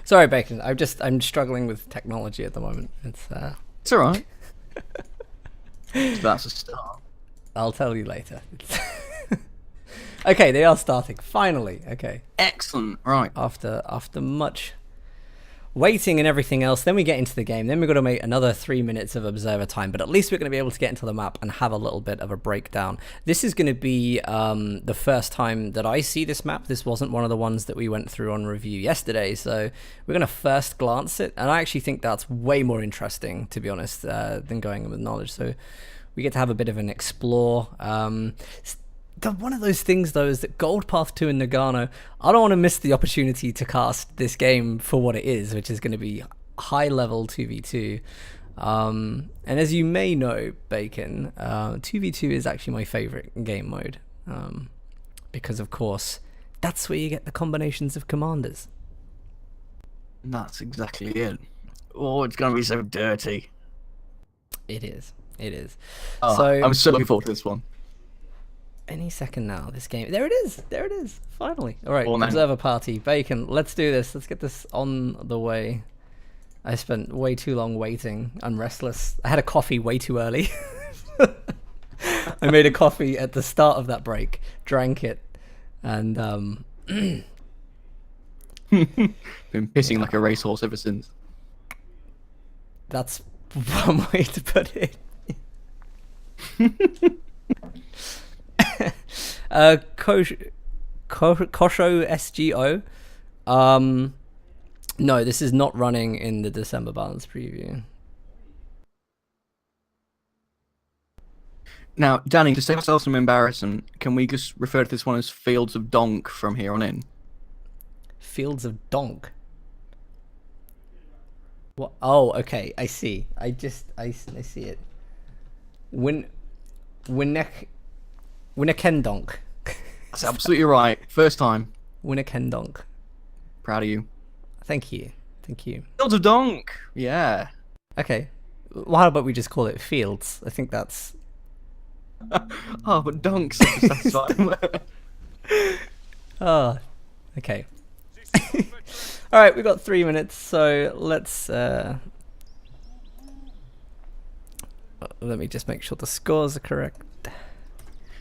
Sorry, Bacon. I'm struggling with technology at the moment. It's all right. So that's a start. I'll tell you later. Okay, they are starting finally. Okay, Excellent. Right. after much waiting and everything else, then we get into the game. Then we've got to make another 3 minutes of observer time, but at least we're going to be able to get into the map and have a little bit of a breakdown. This is going to be the first time that I see this map. This wasn't one of the ones that we went through on review yesterday, so we're going to first glance it, and I actually think that's way more interesting, to be honest, than going in with knowledge. So we get to have a bit of an explore. One of those things, though, is that Gold Path 2 and Nagano, I don't want to miss the opportunity to cast this game for what it is, which is going to be high-level 2v2. And as you may know, Bacon, 2v2 is actually my favorite game mode. Because, of course, that's where you get the combinations of commanders. That's exactly it. Oh, it's going to be so dirty. It is. It is. Oh, So I'm so looking forward to this one. any second now, this game. There it is. There it is. Finally. All right. Oh, man. Observer party. Bacon. Let's do this. Let's get this on the way. I spent way too long waiting. I'm restless. I had a coffee way too early. I made a coffee at the start of that break, drank it, and Been pissing like a racehorse ever since. that's one way to put it. Kosho SGO. No, this is not running in the December balance preview. Now, Danny, to save ourselves some embarrassment, can we just refer to this one as Fields of Donk from here on in? Fields of Donk. What? Oh, okay. I see. I see it. Winnek Winnekendonk. That's absolutely right. First time. Winnekendonk. Proud of you. Thank you. Thank you. Fields of Donk. Yeah. Okay. Well, how about we just call it Fields? I think that's... Oh, but Donk's such a satisfying word. Oh, okay. All right, we've got 3 minutes, so let's... let me just make sure the scores are correct.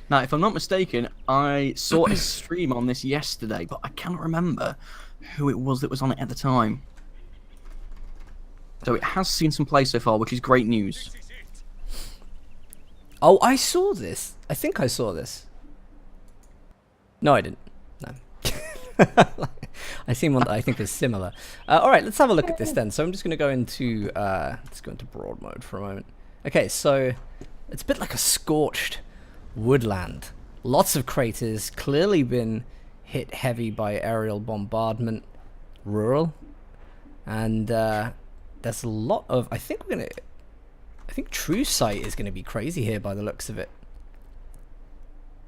Now, if I'm not mistaken, I saw a stream on this yesterday, but I cannot remember who it was that was on it at the time. So it has seen some play so far, which is great news. Oh, I saw this. I think I saw this. No, I didn't. No. I seen one that I think is similar. All right, let's have a look at this then. So I'm just going to go into let's go into broad mode for a moment. Okay, so it's a bit like a scorched woodland. Lots of craters, clearly been hit heavy by aerial bombardment. Rural, and there's a lot of. I think True Sight is going to be crazy here by the looks of it.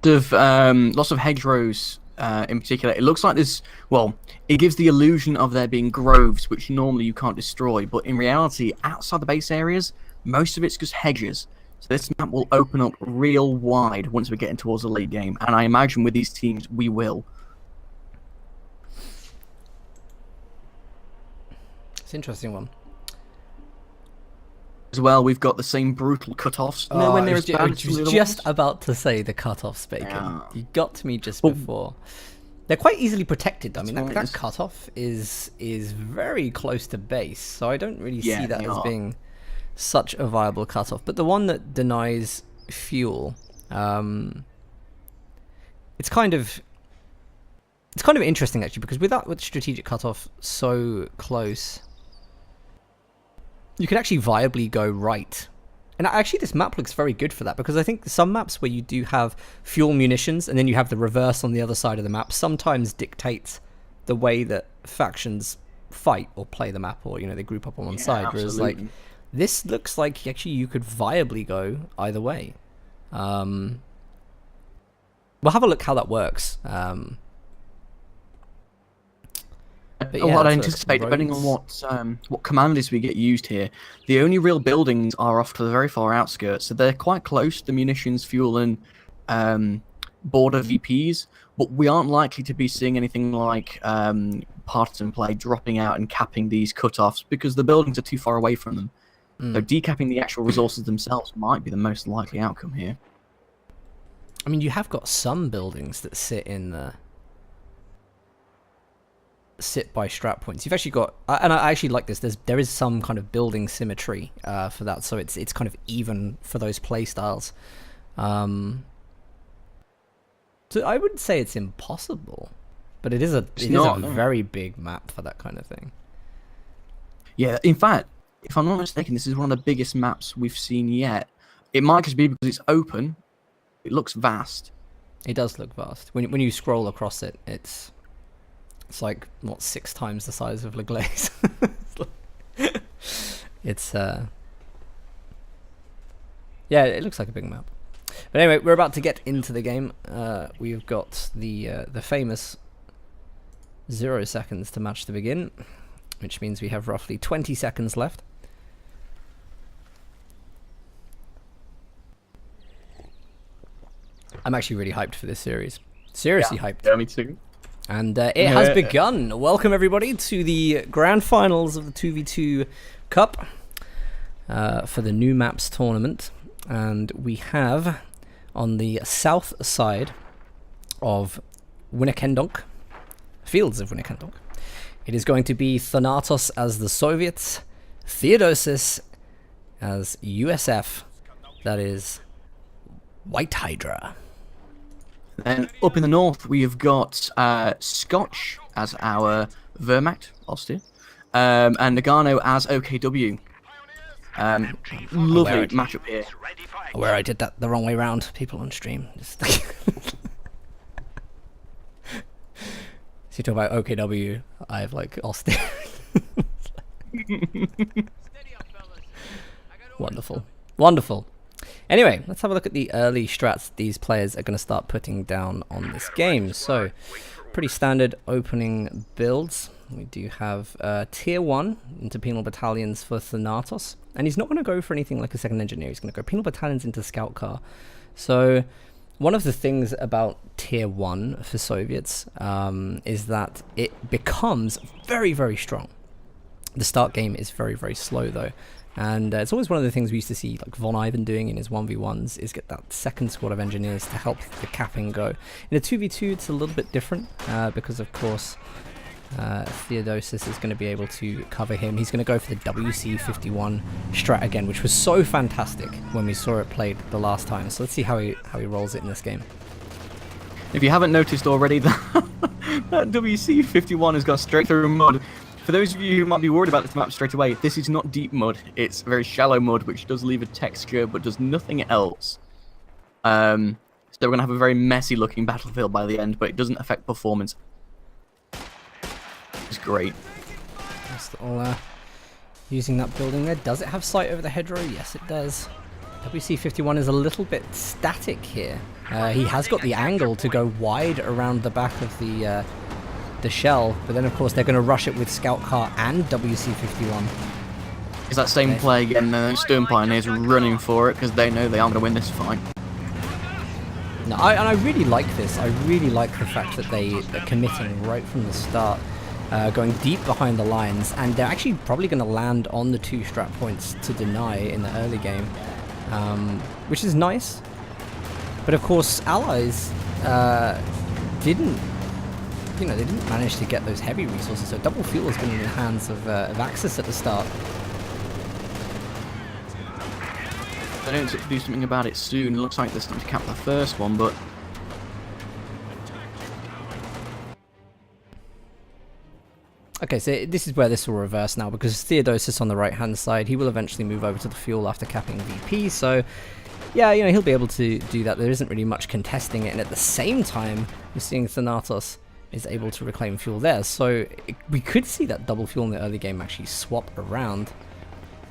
Lots of hedgerows in particular. It looks like there's, well, it gives the illusion of there being groves, which normally you can't destroy, but in reality, outside the base areas, most of it's just hedges. So this map will open up real wide once we're getting towards the late game, and I imagine with these teams, we will. It's an interesting one. As well, we've got the same brutal cut-offs. Nowhere near as bad as I was just about to say the cut-offs, Bacon. Yeah. You got to me just before. They're quite easily protected. I mean, that cut-off is very close to base, so I don't really see that as being such a viable cut-off. But the one that denies fuel, it's kind of interesting actually, because with strategic cut-off so close, you can actually viably go right. And actually this map looks very good for that, because I think some maps where you do have fuel munitions and then you have the reverse on the other side of the map sometimes dictates the way that factions fight or play the map, or they group up on one side. Whereas like this looks like actually you could viably go either way. We'll have a look how that works. But yeah, what I anticipate, depending on what commanders we get used here, the only real buildings are off to the very far outskirts, so they're quite close to munitions, fuel, and border VPs, but we aren't likely to be seeing anything like partisan play dropping out and capping these cutoffs because the buildings are too far away from them. So decapping the actual resources themselves might be the most likely outcome here. I mean, you have got some buildings that sit by strat points. You've actually got, and I actually like this. There is some kind of building symmetry for that, so it's kind of even for those play styles. So I wouldn't say it's impossible, but it is a very big map for that kind of thing. Yeah, in fact, if I'm not mistaken, this is one of the biggest maps we've seen yet. It might just be because it's open. It looks vast. It does look vast. When you scroll across it, it's like, what, 6 times the size of Leglaise. It's yeah, it looks like a big map. But anyway, we're about to get into the game. We've got the famous 0 seconds to match to begin, which means we have roughly 20 seconds left. I'm actually really hyped for this series. Seriously hyped. Yeah, me too. And it has begun. Welcome everybody to the grand finals of the 2v2 Cup for the new maps tournament. And we have on the south side of Winnekendonk, fields of Winnekendonk, it is going to be Thanatos as the Soviets, Theodosis as USF, that is White Hydra. Then up in the north, we have got Scotch as our Wehrmacht, Ostia, and Nagano as OKW. Lovely matchup here. Where I did that the wrong way round, people on stream. Just so you talk about OKW, I have like Austin. Wonderful. Wonderful. Anyway, let's have a look at the early strats these players are going to start putting down on this game. So, pretty standard opening builds. We do have tier 1 into penal battalions for Thanatos. And he's not going to go for anything like a second engineer. He's going to go penal battalions into scout car. So, one of the things about tier 1 for Soviets is that it becomes very, very strong. The start game is very, very slow though. And it's always one of the things we used to see like Von Ivan doing in his 1v1s is get that second squad of engineers to help the capping go. In a 2v2 it's a little bit different because of course Theodosis is going to be able to cover him. He's going to go for the WC51 strat again, which was so fantastic when we saw it played the last time. So let's see how he rolls it in this game. If you haven't noticed already, that WC51 has gone straight through mud. For those of you who might be worried about this map straight away, this is not deep mud. It's very shallow mud, which does leave a texture, but does nothing else. So we're going to have a very messy looking battlefield by the end, but it doesn't affect performance. It's great. Just all, using that building there. Does it have sight over the hedgerow? Yes, it does. WC51 is a little bit static here. He has got the angle to go wide around the back of the shell, but then of course they're going to rush it with Scout Car and WC51. It's that same play again, Stone Pioneers running for it because they know they aren't going to win this fight. No, and I really like this. I really like the fact that they're committing right from the start, going deep behind the lines, and they're actually probably going to land on the 2 strat points to deny in the early game, which is nice. But of course, Allies didn't manage to get those heavy resources, so double fuel has been in the hands of Axis at the start. They don't do something about it soon. It looks like they're starting to cap the first one, but okay, so this is where this will reverse now, because Theodosis on the right hand side, he will eventually move over to the fuel after capping VP, so yeah, he'll be able to do that. There isn't really much contesting it, and at the same time we're seeing Thanatos is able to reclaim fuel there, so we could see that double fuel in the early game actually swap around.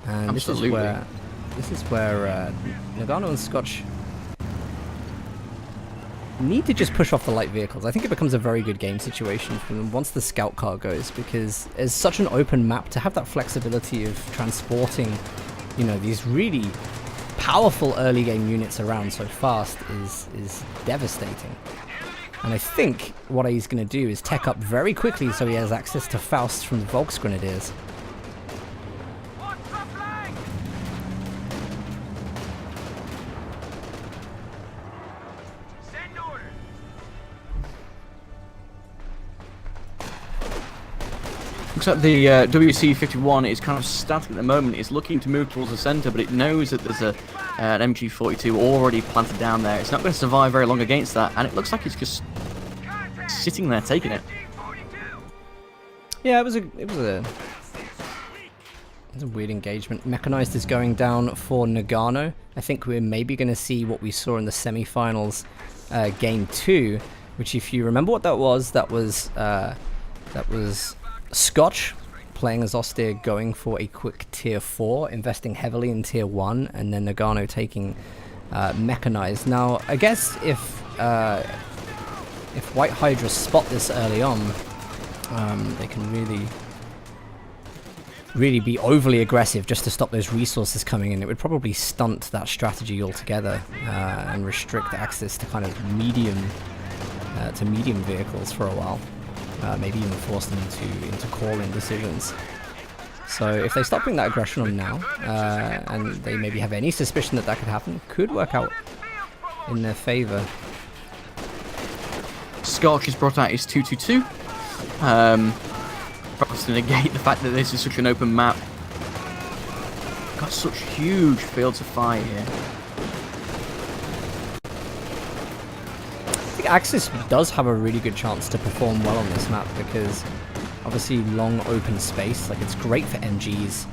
And absolutely. this is where Nagano and Scotch need to just push off the light vehicles. I think it becomes a very good game situation for them once the scout car goes, because it's such an open map to have that flexibility of transporting, these really powerful early game units around so fast is devastating. And I think what he's going to do is tech up very quickly so he has access to Faust from the Volksgrenadiers. Looks like the WC-51 is kind of static at the moment. It's looking to move towards the centre, but it knows that there's an MG-42 already planted down there. It's not going to survive very long against that, and it looks like it's just sitting there taking it. Yeah, it was a weird engagement. Mechanized is going down for Nagano. I think we're maybe going to see what we saw in the semi-finals, game 2, which, if you remember what that was Scotch playing as Austere, going for a quick tier 4, investing heavily in tier 1, and then Nagano taking Mechanized. Now, I guess if White Hydra spot this early on, they can really be overly aggressive just to stop those resources coming in. It would probably stunt that strategy altogether and restrict access to kind of medium vehicles for a while. Maybe even force them into calling decisions. So if they stop putting that aggression on now, and they maybe have any suspicion that could happen, could work out in their favour. Scotch has brought out his 222. Perhaps to negate the fact that this is such an open map. Got such huge fields of fire here. I think Axis does have a really good chance to perform well on this map because obviously long open space, like it's great for MGs.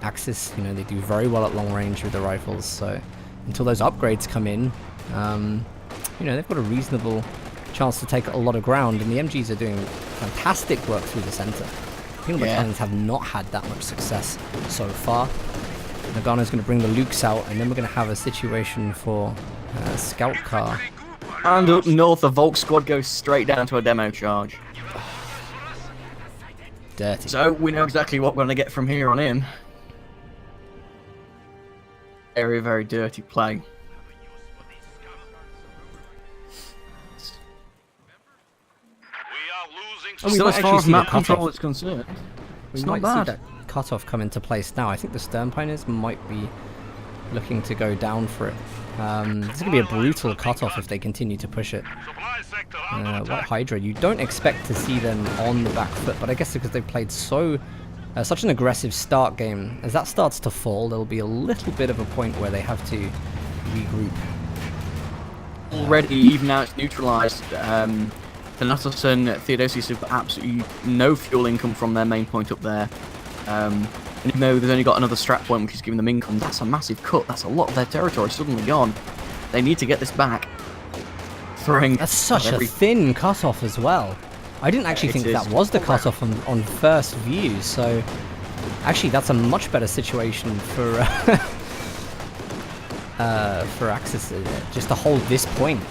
Axis, you know, they do very well at long range with the rifles, so until those upgrades come in, you know, they've got a reasonable chance to take a lot of ground, and the MGs are doing fantastic work through the center. Penal battalions have not had that much success so far. Nagano's going to bring the Lukes out, and then we're going to have a situation for Scout Car. And up north, the Volk squad goes straight down to a demo charge. Dirty. So we know exactly what we're going to get from here on in. Very, very dirty play. Still, as far as map control is concerned, it's not bad. See that cutoff come into place now. I think the Stern Pioneers might be looking to go down for it. This is going to be a brutal cutoff if they continue to push it. White Hydra, you don't expect to see them on the back foot, but I guess because they've played such an aggressive start game, as that starts to fall, there'll be a little bit of a point where they have to regroup. Already, even now it's neutralized. Thanatos and Theodosius have got absolutely no fuel income from their main point up there. And even though they've only got another strat point which is giving them income, that's a massive cut. That's a lot of their territory suddenly gone. They need to get this back. That's such a thin cutoff as well. I didn't actually think that was the cutoff on first view, so actually that's a much better situation for Axis, just to hold this point.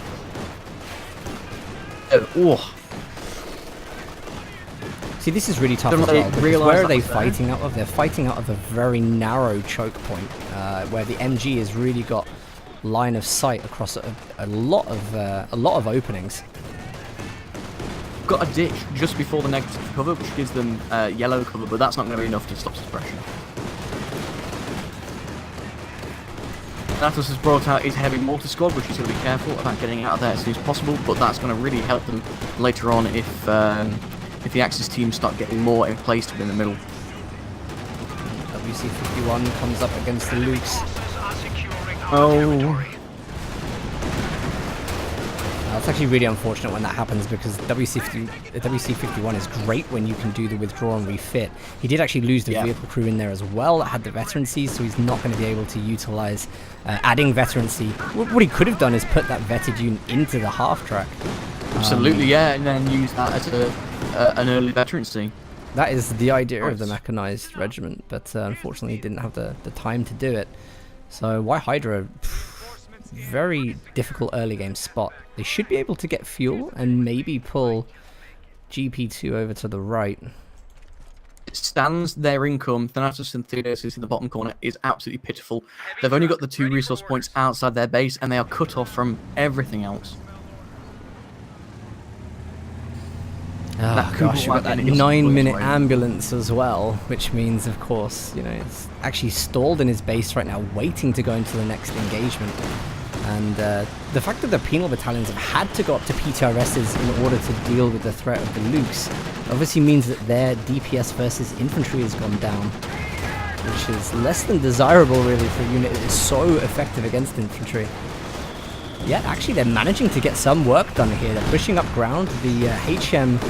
See, this is really tough as well, because where are they fighting out of? They're fighting out of a very narrow choke point, where the MG has really got line of sight across a lot of openings. Got a ditch just before the negative cover, which gives them yellow cover, but that's not going to be enough to stop suppression. Thanatos has brought out his heavy mortar squad, which he's going to be careful about getting out of there as soon as possible, but that's going to really help them later on if the Axis team start getting more in place to be in the middle. WC-51 comes up against the Lukes. Oh. It's actually really unfortunate when that happens, because WC-51 is great when you can do the withdraw and refit. He did actually lose the vehicle crew in there as well that had the veterancy, so he's not going to be able to utilize adding veterancy. What he could have done is put that vetted unit into the half track. Absolutely, yeah, and then use that as an early veterancy. That is the idea of the mechanized regiment, but unfortunately didn't have the time to do it. So White Hydra, very difficult early game spot. They should be able to get fuel and maybe pull GP2 over to the right. stands, their income, Thanatos and Theodosius in the bottom corner, is absolutely pitiful. They've only got the 2 resource points outside their base, and they are cut off from everything else. Oh gosh, we've got that 9-minute ambulance as well, which means, of course, you know, it's actually stalled in his base right now, waiting to go into the next engagement. And the fact that the penal battalions have had to go up to PTRSs in order to deal with the threat of the Lukes obviously means that their DPS versus infantry has gone down, which is less than desirable really for a unit that is so effective against infantry. Yeah, actually they're managing to get some work done here. They're pushing up ground. The HM...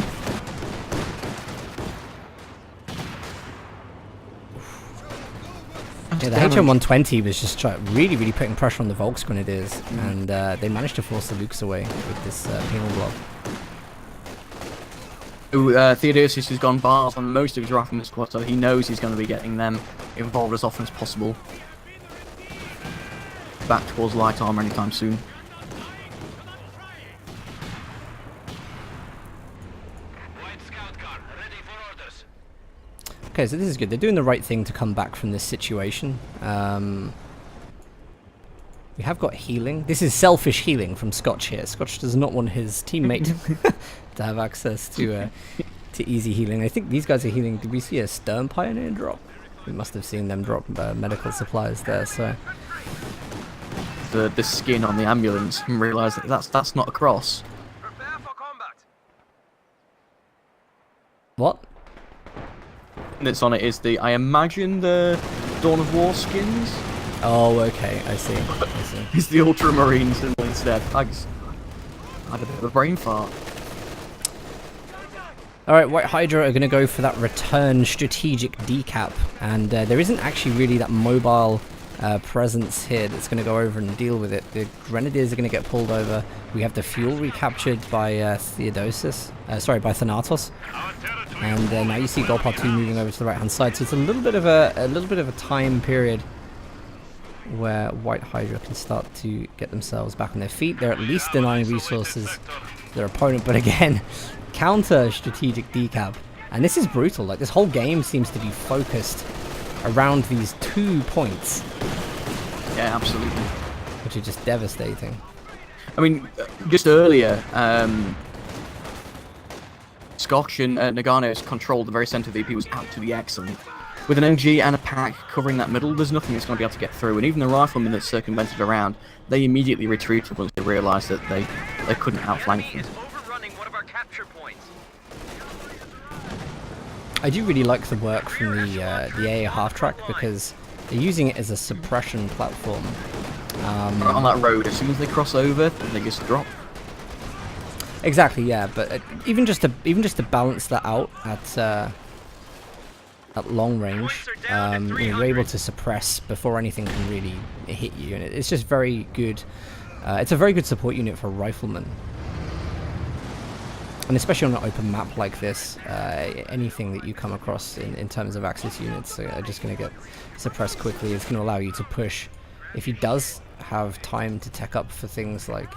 Yeah, the HM120 was just really putting pressure on the Volksgrenadiers, and they managed to force the Lukes away with this penal block. Theodosius has gone bars on most of his rifleman squad, so he knows he's going to be getting them involved as often as possible. Back towards light armor anytime soon. Okay, so this is good. They're doing the right thing to come back from this situation. We have got healing. This is selfish healing from Scotch here. Scotch does not want his teammate to have access to easy healing. I think these guys are healing. Did we see a Stern Pioneer drop? We must have seen them drop medical supplies there. So the skin on the ambulance and realise that that's not a cross. What? That's on it is I imagine the Dawn of War skins. Oh, okay, I see. It's the Ultramarine symbol instead. I had a bit of a brain fart. Alright, White Hydra are going to go for that return strategic decap, and there isn't actually really that mobile presence here that's going to go over and deal with it. The Grenadiers are going to get pulled over. We have the fuel recaptured by by Thanatos. And now you see Golpar 2 moving over to the right hand side, so it's a little bit of a time period where White Hydra can start to get themselves back on their feet. They're at least denying resources to their opponent, but again, counter strategic decap. And this is brutal. Like, this whole game seems to be focused around these 2 points. Yeah, absolutely. Which are just devastating. I mean, just earlier, Scotch and Nagano's controlled the very centre of the EP was absolutely excellent. With an MG and a pack covering that middle, there's nothing that's going to be able to get through. And even the riflemen that circumvented around, they immediately retreated once they realised that they couldn't outflank them. I do really like the work from the AA half-track because they're using it as a suppression platform. On that road, as soon as they cross over, they just drop. Exactly, yeah. But even just to balance that out at long range, you're able to suppress before anything can really hit you, and it's just very good. It's a very good support unit for riflemen. And especially on an open map like this, anything that you come across in terms of Axis units are just going to get suppressed quickly. It's going to allow you to push. If he does have time to tech up for things like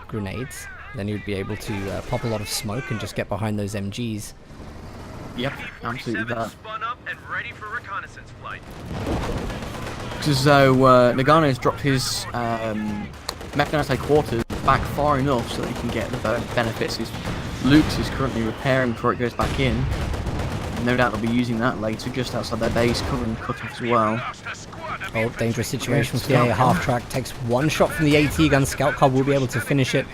grenades, then you'd be able to pop a lot of smoke and just get behind those MGs. Yep, absolutely that. So Nagano's dropped his mechanized quarters back far enough so that he can get the benefits. His Luke's is currently repairing before it goes back in. No doubt they'll be using that later, just outside their base, covering cut-off as well. Oh, dangerous situation with the A half-track. Takes one shot from the AT gun. Scout car will be able to finish it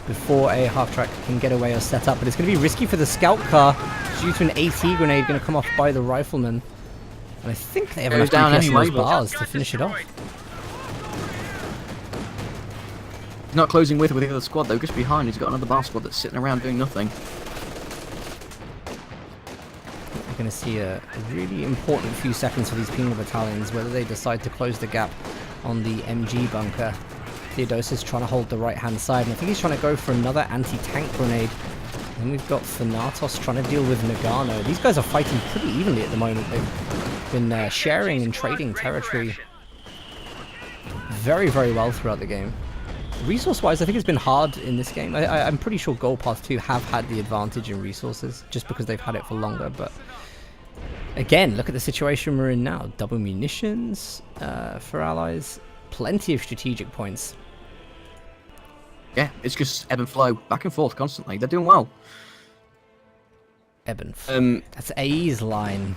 before a half-track can get away or set up. But it's going to be risky for the scout car due to an AT grenade going to come off by the rifleman. And I think they have enough DPS in those bars to finish it off. He's not closing with the other squad though, just behind he's got another bar squad that's sitting around doing nothing. We're going to see a really important few seconds for these penal battalions, whether they decide to close the gap on the MG bunker. Theodosius trying to hold the right hand side, and I think he's trying to go for another anti-tank grenade. And we've got Thanatos trying to deal with Nagano. These guys are fighting pretty evenly at the moment. They've been sharing and trading territory very, very well throughout the game. Resource-wise, I think it's been hard in this game. I'm pretty sure Golpath 2 have had the advantage in resources, just because they've had it for longer, but Again, look at the situation we're in now. Double munitions for allies. Plenty of strategic points. Yeah, it's just ebb and flow, back and forth constantly. They're doing well. Ebb and flow. That's AE's line.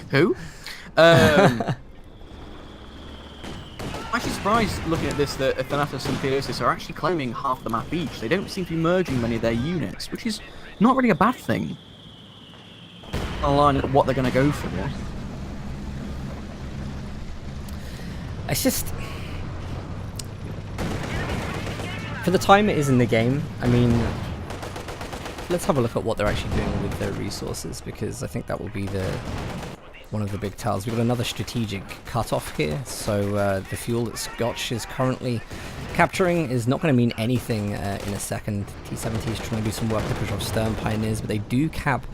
Who? I'm actually surprised looking at this that Thanatos and Theodosis are actually claiming half the map each. They don't seem to be merging many of their units, which is not really a bad thing. Line at what they're going to go for. It's just, for the time it is in the game, I mean, let's have a look at what they're actually doing with their resources, because I think that will be one of the big tells. We've got another strategic cutoff here, so the fuel that Scotch is currently capturing is not going to mean anything in a second. T-70 is trying to do some work to push off Stern Pioneers, but they do cap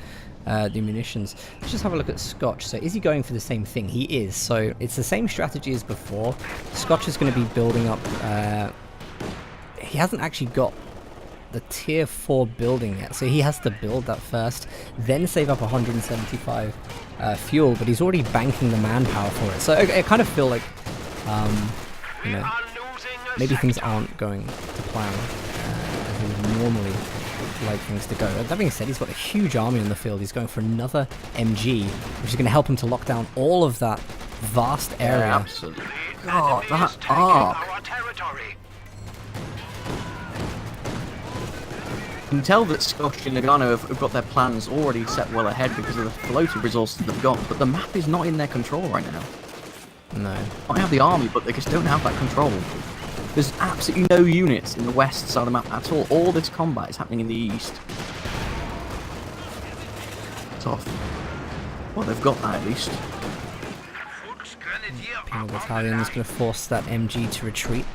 the munitions. Let's just have a look at Scotch. So is he going for the same thing? He is. So it's the same strategy as before. Scotch is going to be building up... he hasn't actually got the tier 4 building yet, so he has to build that first, then save up 175 fuel, but he's already banking the manpower for it. So I kind of feel like, you know, maybe things aren't going to plan as we would normally like things to go. That being said, he's got a huge army on the field. He's going for another MG, which is going to help him to lock down all of that vast area. Yeah, absolutely. God, that arc. You can tell that Scotch and Nagano have got their plans already set well ahead because of the floating resources they've got, but the map is not in their control right now. No. They might have the army, but they just don't have that control. There's absolutely no units in the west side of the map at all. All this combat is happening in the east. Tough. Well, they've got that at least. Penal Battalion is going to force that MG to retreat.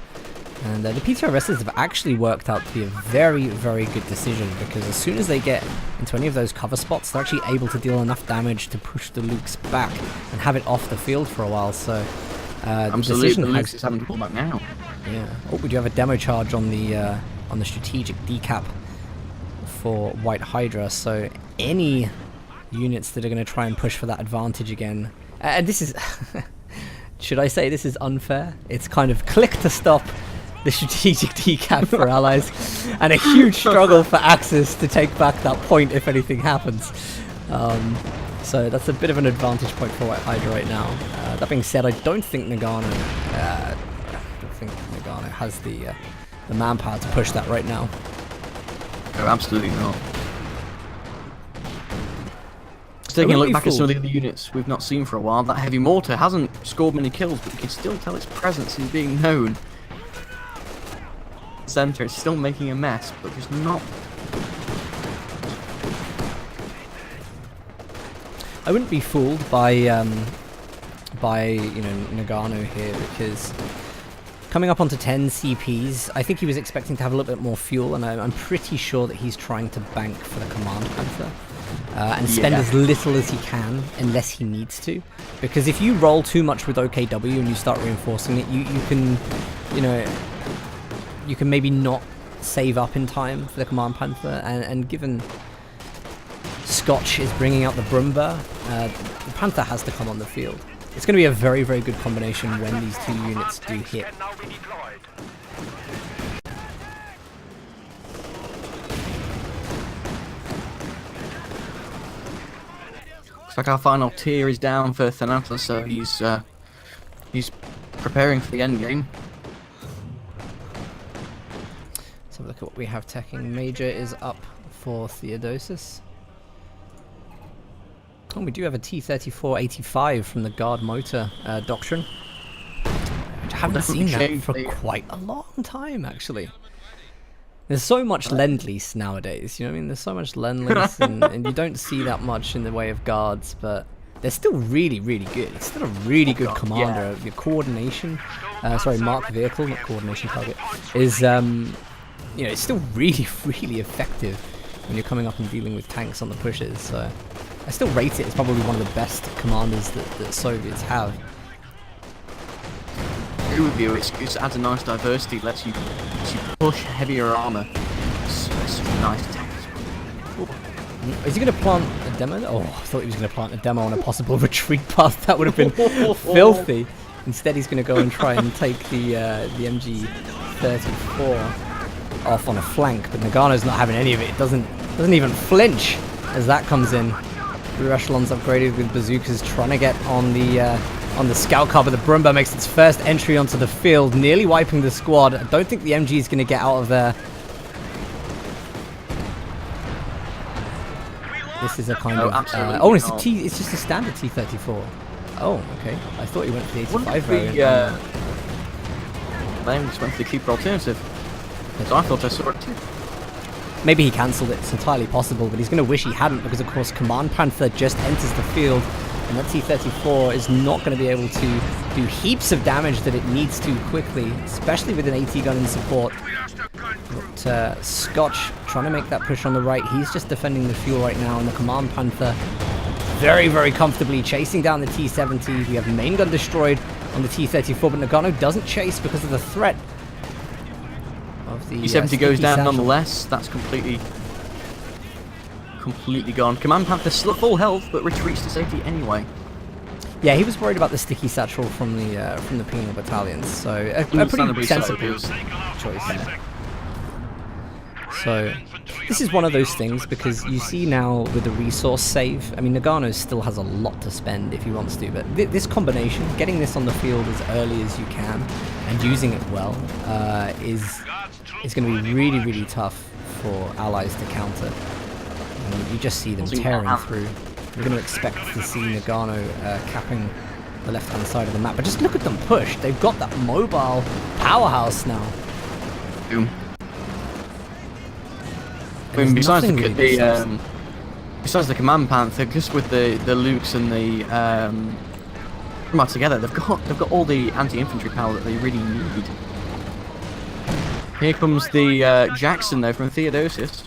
And the PTRSs have actually worked out to be a very, very good decision, because as soon as they get into any of those cover spots, they're actually able to deal enough damage to push the Lukes back and have it off the field for a while. So the decision the Lukes is having to pull back now. Yeah. Oh, we do have a demo charge on the strategic decap for White Hydra. So any units that are going to try and push for that advantage again, and this is, should I say this is unfair? It's kind of click to stop the strategic decap for allies, and a huge struggle for Axis to take back that point if anything happens. So that's a bit of an advantage point for White Hydra right now. That being said, I don't think Nagano has the manpower to push that right now. No, absolutely not. Just taking a look back at some of the other units we've not seen for a while, that heavy mortar hasn't scored many kills, but you can still tell its presence is being known. Center is still making a mess, but just not. I wouldn't be fooled by you know, Nagano here, because coming up onto 10 CPs, I think he was expecting to have a little bit more fuel, and I'm pretty sure that he's trying to bank for the Command Panther and spend as little as he can unless he needs to, because if you roll too much with OKW and you start reinforcing it, you can, you know, you can maybe not save up in time for the Command Panther, and given Scotch is bringing out the Brumba, the Panther has to come on the field. It's going to be a very, very good combination when these two units do hit. Looks like our final tier is down for Thanatos, so he's preparing for the end game. Let's have a look at what we have teching. Major is up for Theodosis. Oh, we do have a T-34-85 from the Guard Motor Doctrine. I haven't seen that for quite a long time, actually. There's so much Lend-Lease nowadays, you know what I mean? There's so much Lend-Lease, and you don't see that much in the way of guards, but they're still really, really good. It's still a really good commander. Yeah. Your coordination, marked vehicle, not coordination target, is, you know, it's still really, really effective when you're coming up and dealing with tanks on the pushes, so I still rate it. It's probably one of the best commanders that Soviets have. I agree with you. It adds a nice diversity. Lets you push heavier armor. It's nice tanks. Is he going to plant a demo? Oh, I thought he was going to plant a demo on a possible retreat path. That would have been filthy. Instead, he's going to go and try and take the MG34 off on a flank, but Nagano's not having any of it. It doesn't even flinch as that comes in. Rear echelons upgraded with bazookas, trying to get on the scout car, but the Brumba makes its first entry onto the field, nearly wiping the squad. I don't think the MG is going to get out of there. This is a kind of it's just a standard T-34. Oh, okay. I thought he went for the 85 variant. Then just went for the cheaper alternative. So I thought I saw it too. Maybe he cancelled it. It's entirely possible, but he's going to wish he hadn't, because of course Command Panther just enters the field, and that T-34 is not going to be able to do heaps of damage that it needs to quickly, especially with an AT gun in support. But Scotch trying to make that push on the right. He's just defending the fuel right now, and the Command Panther very, very comfortably chasing down the T-70. We have main gun destroyed on the T-34, but Nagano doesn't chase because of the threat of the T-70 goes down nonetheless. That's completely gone. Command Panther still at full health, but retreats to safety anyway. Yeah, he was worried about the sticky satchel from the penal battalions, so a pretty sensible choice. Yeah. So this is one of those things, because you see now with the resource save, I mean, Nagano still has a lot to spend if he wants to, but this combination, getting this on the field as early as you can and using it well, is going to be really, really tough for allies to counter. And you just see them tearing through. We're going to expect to see Nagano capping the left-hand side of the map, but just look at them push. They've got that mobile powerhouse now. Boom. I mean, besides the Command Panther, just with the Lukes and the together, they've got all the anti-infantry power that they really need. Here comes the Jackson though from Theodosius.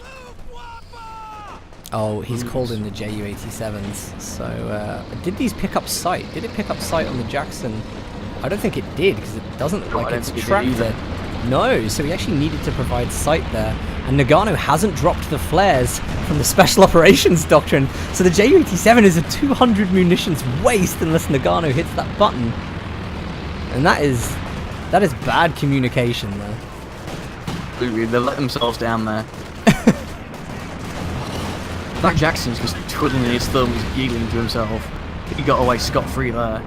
Oh, he's called in the Ju-87s. So did these pick up sight? Did it pick up sight on the Jackson? I don't think it did, because it doesn't look like it's tracked it. No, so he actually needed to provide sight there. And Nagano hasn't dropped the flares from the Special Operations Doctrine, so the Ju-87 is a 200 munitions waste unless Nagano hits that button. And that is bad communication there. Absolutely, they let themselves down there. That Jackson's just twiddling his thumbs, giggling to himself. He got away scot-free there.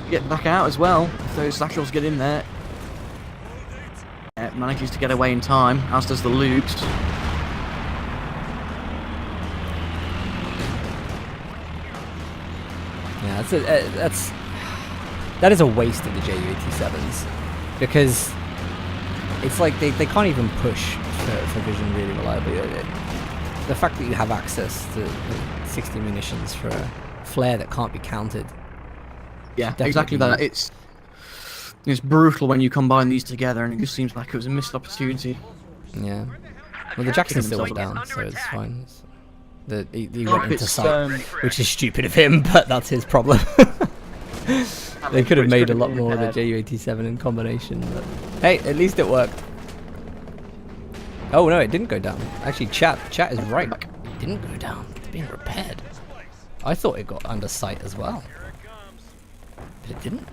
Get back out as well, if those satchels get in there. Manages to get away in time, as does the Lukes. Yeah, that is a waste of the Ju-87s, because it's like they can't even push for vision really reliably. The fact that you have access to 60 munitions for a flare that can't be counted. Yeah, exactly that. It's brutal when you combine these together, and it just seems like it was a missed opportunity. Yeah. Well, the Jackson still went down, so it's fine. He went into sight, which is stupid of him, but that's his problem. They could have made a lot more of the Ju-87 in combination, but hey, at least it worked. Oh no, it didn't go down. Actually, chat is right. It didn't go down. It's being repaired. I thought it got under sight as well, but it didn't.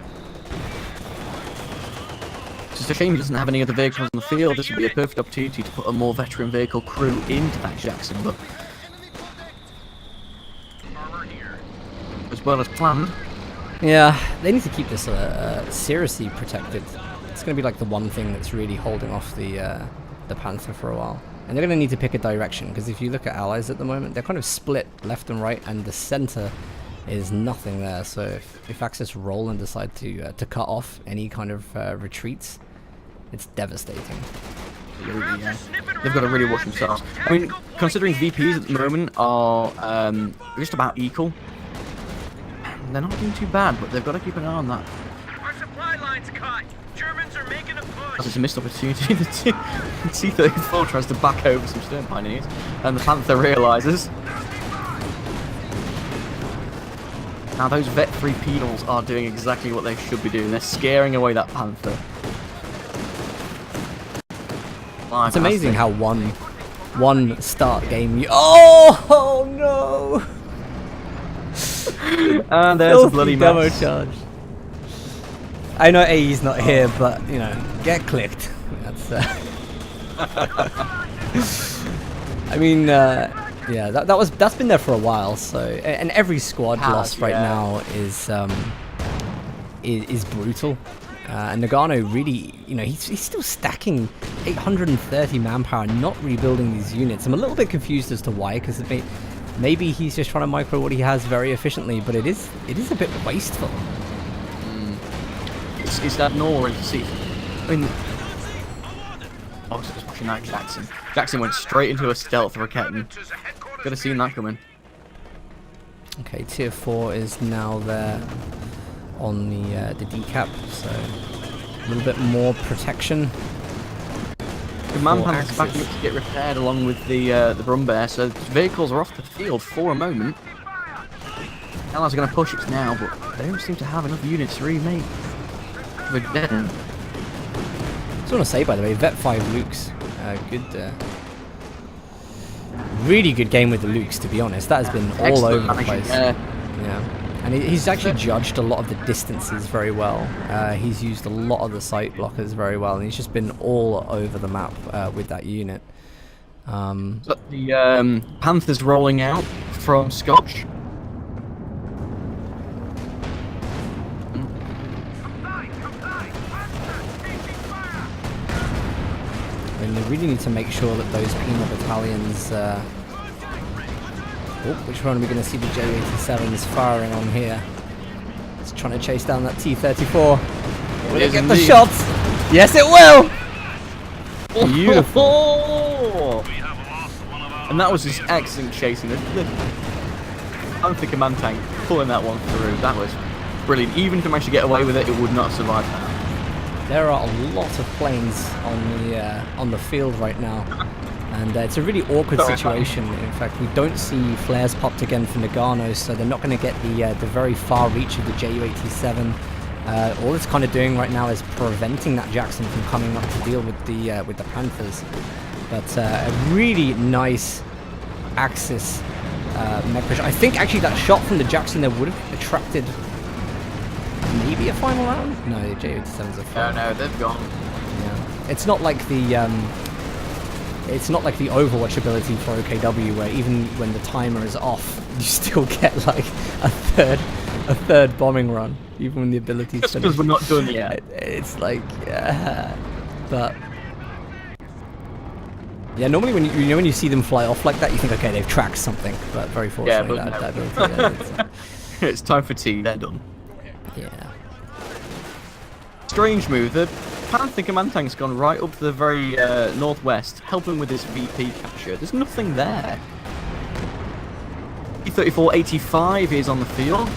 It's just a shame he doesn't have any other vehicles on the field. This would be a perfect opportunity to put a more veteran vehicle crew into that Jackson, but as well as planned. Yeah, they need to keep this seriously protected. It's going to be like the one thing that's really holding off the Panther for a while. And they're going to need to pick a direction, because if you look at allies at the moment, they're kind of split left and right, and the center is nothing there. So if Axis roll and decide to cut off any kind of retreats, it's devastating. Yeah. They've got to really watch themselves. I mean, considering VPs at the moment are just about equal, they're not doing too bad, but they've got to keep an eye on that. Our supply line's cut. Germans are making a push. It's a missed opportunity. The T-34 tries to back over some stern pioneers, and the Panther realises. Now those Vet 3 pedals are doing exactly what they should be doing. They're scaring away that Panther. It's amazing how one start game. Oh no! And there's a Filthy bloody demo mess. charge. I know AE's not here, but you know, get clicked. That's. I mean, yeah, that's been there for a while. So, and every squad loss right now is brutal. And Nagano really, you know, he's still stacking 830 manpower, not rebuilding these units. I'm a little bit confused as to why, because maybe he's just trying to micro what he has very efficiently, but it is a bit wasteful. It's that normal to see. I mean, I was just watching that Jackson. Jackson went straight into a stealth Raketten. Could have seen that coming. Okay, tier 4 is now there on the decap, so a little bit more protection. The Manpan's backing up to get repaired along with the Brumbear, so vehicles are off the field for a moment. Allies are going to push it now, but they don't seem to have enough units to remake. They're dead. I just want to say, by the way, Vet 5 Lukes, good, really good game with the Lukes, to be honest. That has been all over the place. Yeah, and he's actually judged a lot of the distances very well. He's used a lot of the sight blockers very well, and he's just been all over the map with that unit. But the Panthers rolling out from Scotch. And they really need to make sure that those penal battalions. Which one are we going to see the J87s firing on here? It's trying to chase down that T-34. Will it get the shots? Yes, it will! Beautiful! And that was just excellent chasing. The Panther command tank pulling that one through. That was brilliant. Even if it managed to get away with it, it would not survive that. There are a lot of planes on the field right now, and it's a really awkward situation. In fact, we don't see flares popped again for Nagano, so they're not going to get the very far reach of the Ju-87. All it's kind of doing right now is preventing that Jackson from coming up to deal with the Panthers. But a really nice Axis mech push. I think actually that shot from the Jackson there would have attracted. Maybe a final round? No, the J87s are fine. No, they've gone. Yeah. It's not like the Overwatch ability for OKW where even when the timer is off, you still get like a third bombing run, even when the ability's Just finished. because we're not done yet. It's like, but yeah, normally when you see them fly off like that, you think, okay, they've tracked something, but very fortunately, Yeah, that but ability, it's time for tea. They're done. yeah. Strange move. The Panther command tank's gone right up to the very northwest, helping with this VP capture. There's nothing there. E-34-85 is on the field.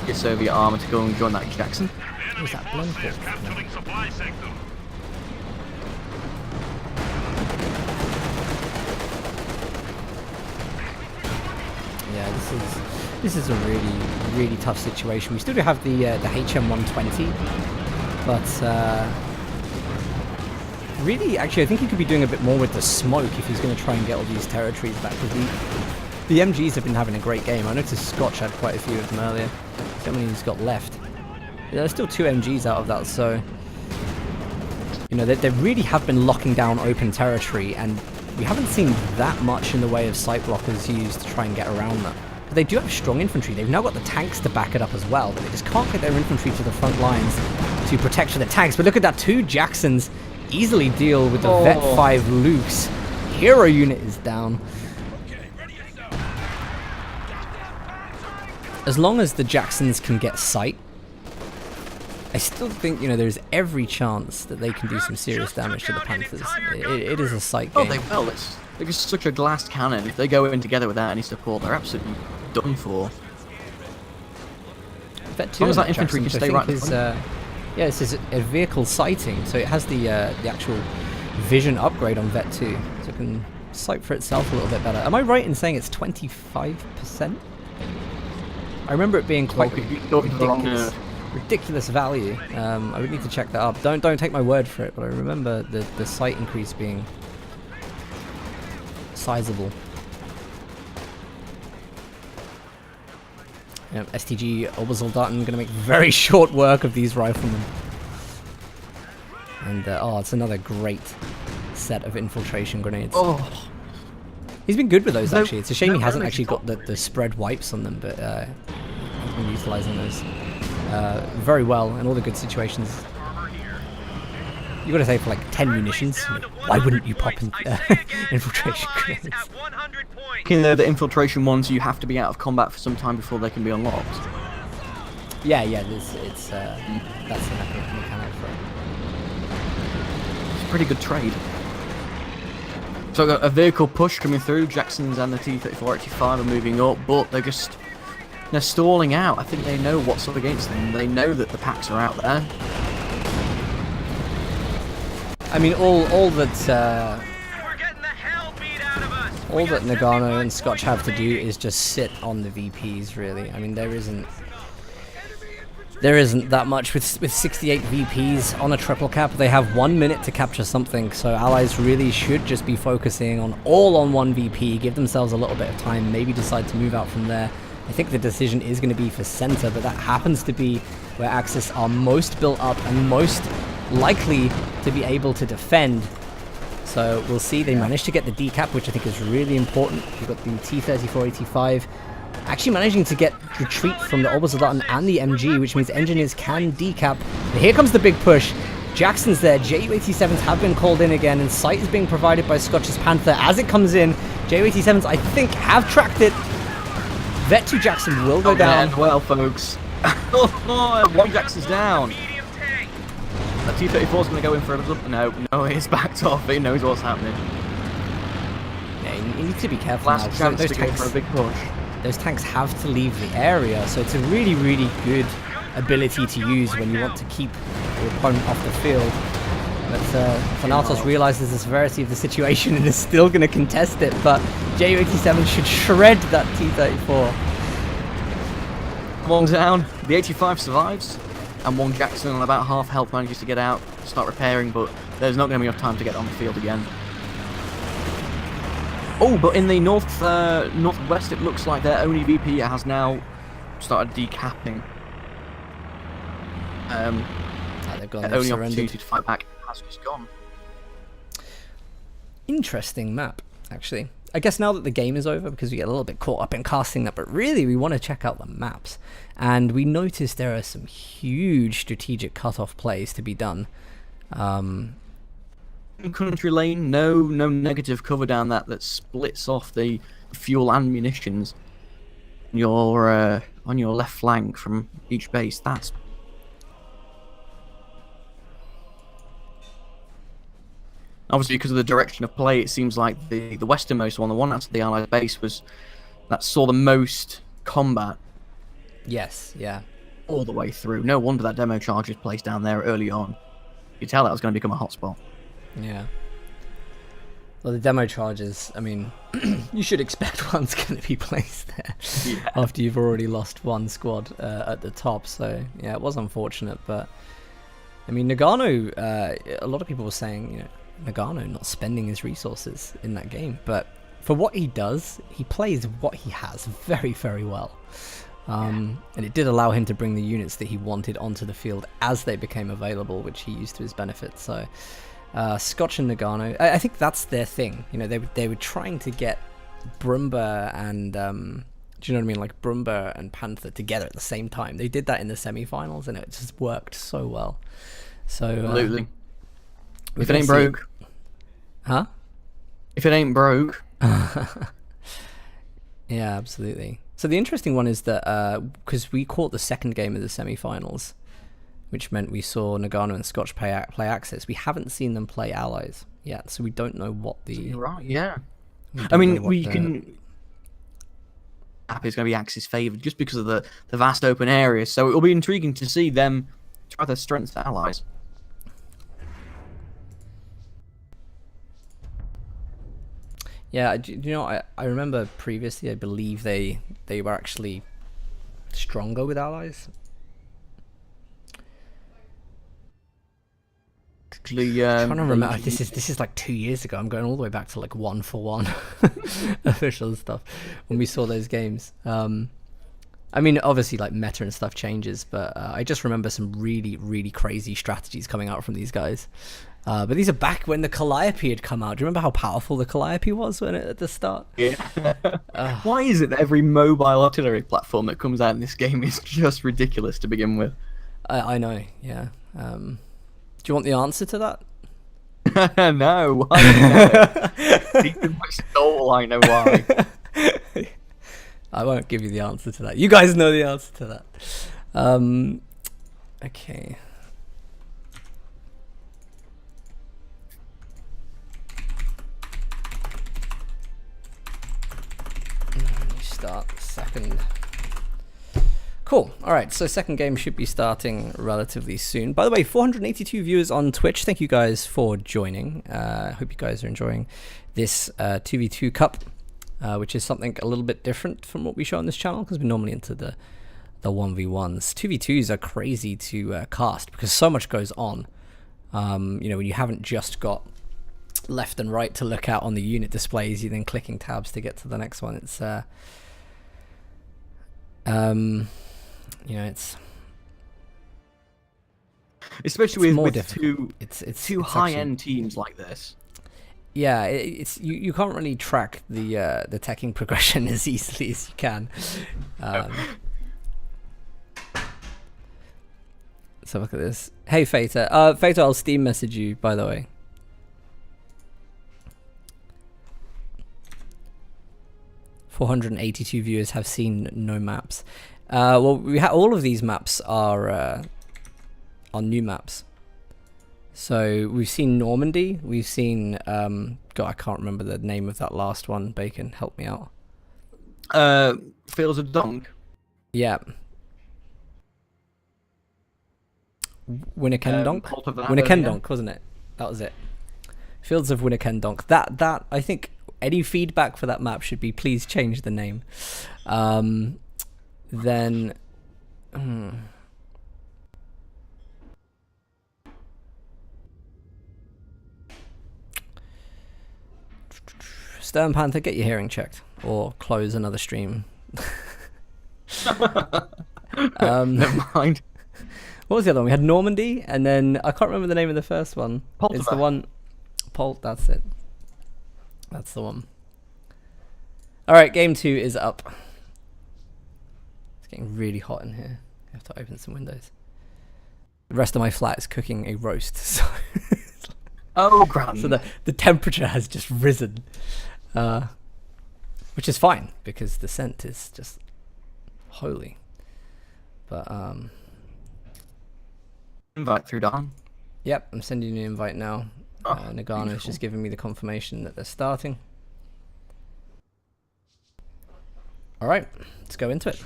Get Soviet armor to go and join that Jackson. What was that blend for? Yeah, this is a really tough situation. We still do have the HM120, but really, actually, I think he could be doing a bit more with the smoke if he's going to try and get all these territories back. Because the MGs have been having a great game. I noticed Scotch had quite a few of them earlier. How many he's got left? Yeah, there's still 2 MGs out of that, so you know they really have been locking down open territory, and we haven't seen that much in the way of sight blockers used to try and get around that. But they do have strong infantry. They've now got the tanks to back it up as well, but they just can't get their infantry to the front lines to protect for the tanks. But look at that, 2 Jacksons easily deal with the Vet 5 Lukes. Hero unit is down. As long as the Jacksons can get sight, I still think, you know, there's every chance that they can do some serious damage to the Panthers. It is a sight game. Oh, they will. They're just such a glass cannon. If they go in together without any support, they're absolutely done for. Vet 2 as long as that Jackson, infantry can which I stay think right in is, front. yeah, this is a vehicle sighting, so it has the actual vision upgrade on Vet 2, so it can sight for itself a little bit better. Am I right in saying it's 25%? I remember it being quite Talking to the wrong ridiculous. nerd. ridiculous value. I would need to check that up. Don't take my word for it, but I remember the site increase being sizable. STG Obersoldaten going to make very short work of these riflemen. And oh, it's another great set of infiltration grenades. Oh, he's been good with those actually. It's a shame he hasn't really actually got the spread wipes on them, but he's been utilizing those very well in all the good situations. You gotta say, for like 10 munitions, why wouldn't you pop in, infiltration grenades? in the infiltration ones, you have to be out of combat for some time before they can be unlocked. Yeah, that's the mechanic for it. It's a pretty good trade. So I've got a vehicle push coming through. Jackson's and the T-34-85 are moving up, but they're stalling out. I think they know what's up against them. They know that the packs are out there. I mean, all that Nagano and Scotch have to do is just sit on the VPs, really. I mean, there isn't that much with 68 VPs on a triple cap. They have 1 minute to capture something, so allies really should just be focusing on one VP, give themselves a little bit of time, maybe decide to move out from there. I think the decision is going to be for center, but that happens to be where Axis are most built up and most likely to be able to defend. So we'll see. They managed to get the decap, which I think is really important. We've got the T-34-85 actually managing to get retreat from the Obersoldaten and the MG, which means engineers can decap. But here comes the big push. Jackson's there. Ju-87s have been called in again, and sight is being provided by Scotch's Panther as it comes in. Ju-87s, I think, have tracked it. Vet 2 Jackson will go down. Well, folks. One Jackson's down. The T-34 is going to go in for a... No, he's backed off. He knows what's happening. Yeah, you need to be careful Last now. chance to go for a big push. Those tanks have to leave the area, so it's a really, really good ability to use when you want to keep your opponent off the field. But Thanatos realizes the severity of the situation and is still going to contest it, but Ju-87 should shred that T-34. One down. The 85 survives, and one Jackson on about half health manages to get out, start repairing, but there's not going to be enough time to get on the field again. Oh, but in the northwest, it looks like their only VP has now started decapping. They've gone, their only opportunity to fight back has just gone. Interesting map, actually. I guess now that the game is over, because we get a little bit caught up in casting that, but really we want to check out the maps. And we noticed there are some huge strategic cutoff plays to be done. Country lane, no negative cover down that splits off the fuel and munitions on your left flank from each base. That's obviously because of the direction of play. It seems like the westernmost one, the one that's the Allied base, that saw the most combat. Yes, yeah, all the way through. No wonder that demo charge is placed down there early on. You tell that was going to become a hotspot. Yeah. Well, the demo charges, I mean, you should expect one's going to be placed there after you've already lost one squad at the top. So, yeah, it was unfortunate. But, I mean, Nagano, a lot of people were saying, Nagano not spending his resources in that game. But for what he does, he plays what he has very, very well. And it did allow him to bring the units that he wanted onto the field as they became available, which he used to his benefit. So... Scotch and Nagano, I think that's their thing. They were trying to get Brumba and do you know what I mean, like Brumba and Panther together at the same time. They did that in the semi-finals, and it just worked so well. So absolutely. If it ain't broke, huh? If it ain't broke, yeah, absolutely. So the interesting one is that because we caught the second game of the semi-finals, which meant we saw Nagano and Scotch play Axis. We haven't seen them play Allies yet, so we don't know what the... You're right, yeah. I mean, we can... It's going to be Axis favoured just because of the vast open area, so it will be intriguing to see them try their strengths to Allies. Yeah, I remember previously, I believe they were actually stronger with Allies. usually. I'm trying to remember. This is like 2 years ago. I'm going all the way back to like 1-for-1 official stuff when we saw those games. I mean, obviously, like meta and stuff changes, but I just remember some really, really crazy strategies coming out from these guys. But these are back when the Calliope had come out. Do you remember how powerful the Calliope was at the start? Yeah. Why is it that every mobile artillery platform that comes out in this game is just ridiculous to begin with? I know, yeah. Do you want the answer to that? No. Why? Deep in my soul, I know why. I won't give you the answer to that. You guys know the answer to that. Okay. Start second. Cool. All right. So second game should be starting relatively soon. By the way, 482 viewers on Twitch. Thank you guys for joining. Hope you guys are enjoying this 2v2 cup. Which is something a little bit different from what we show on this channel, because we're normally into the 1v1s. 2v2s are crazy to cast because so much goes on. You know, when you haven't just got left and right to look at on the unit displays, you're then clicking tabs to get to the next one. It's you know, it's especially it's more with difficult. two high-end teams like this. Yeah, it's you can't really track the teching progression as easily as you can. So look at this. Hey Fata, Fata, I'll Steam message you, by the way. "482 viewers have seen no maps." Well, we all of these maps are new maps. So we've seen Normandy, we've seen God, I can't remember the name of that last one. Bacon, help me out. Fields of Donk. Yeah. Winnekendonk? Winnekendonk, wasn't it? That was it. Fields of Winnekendonk. That I think any feedback for that map should be please change the name. Then Stern Panther, get your hearing checked or close another stream. Never mind. What was the other one? We had Normandy, and then I can't remember the name of the first one. Poltergeist. It's the one. That's it. That's the one. All right, game 2 is up. It's getting really hot in here. I have to open some windows. The rest of my flat is cooking a roast, so Oh, grand. so the temperature has just risen, which is fine because the scent is just holy. But Invite through Don. yep, I'm sending you an invite now. Oh, Nagano is beautiful. just giving me the confirmation that they're starting. All right, let's go into it.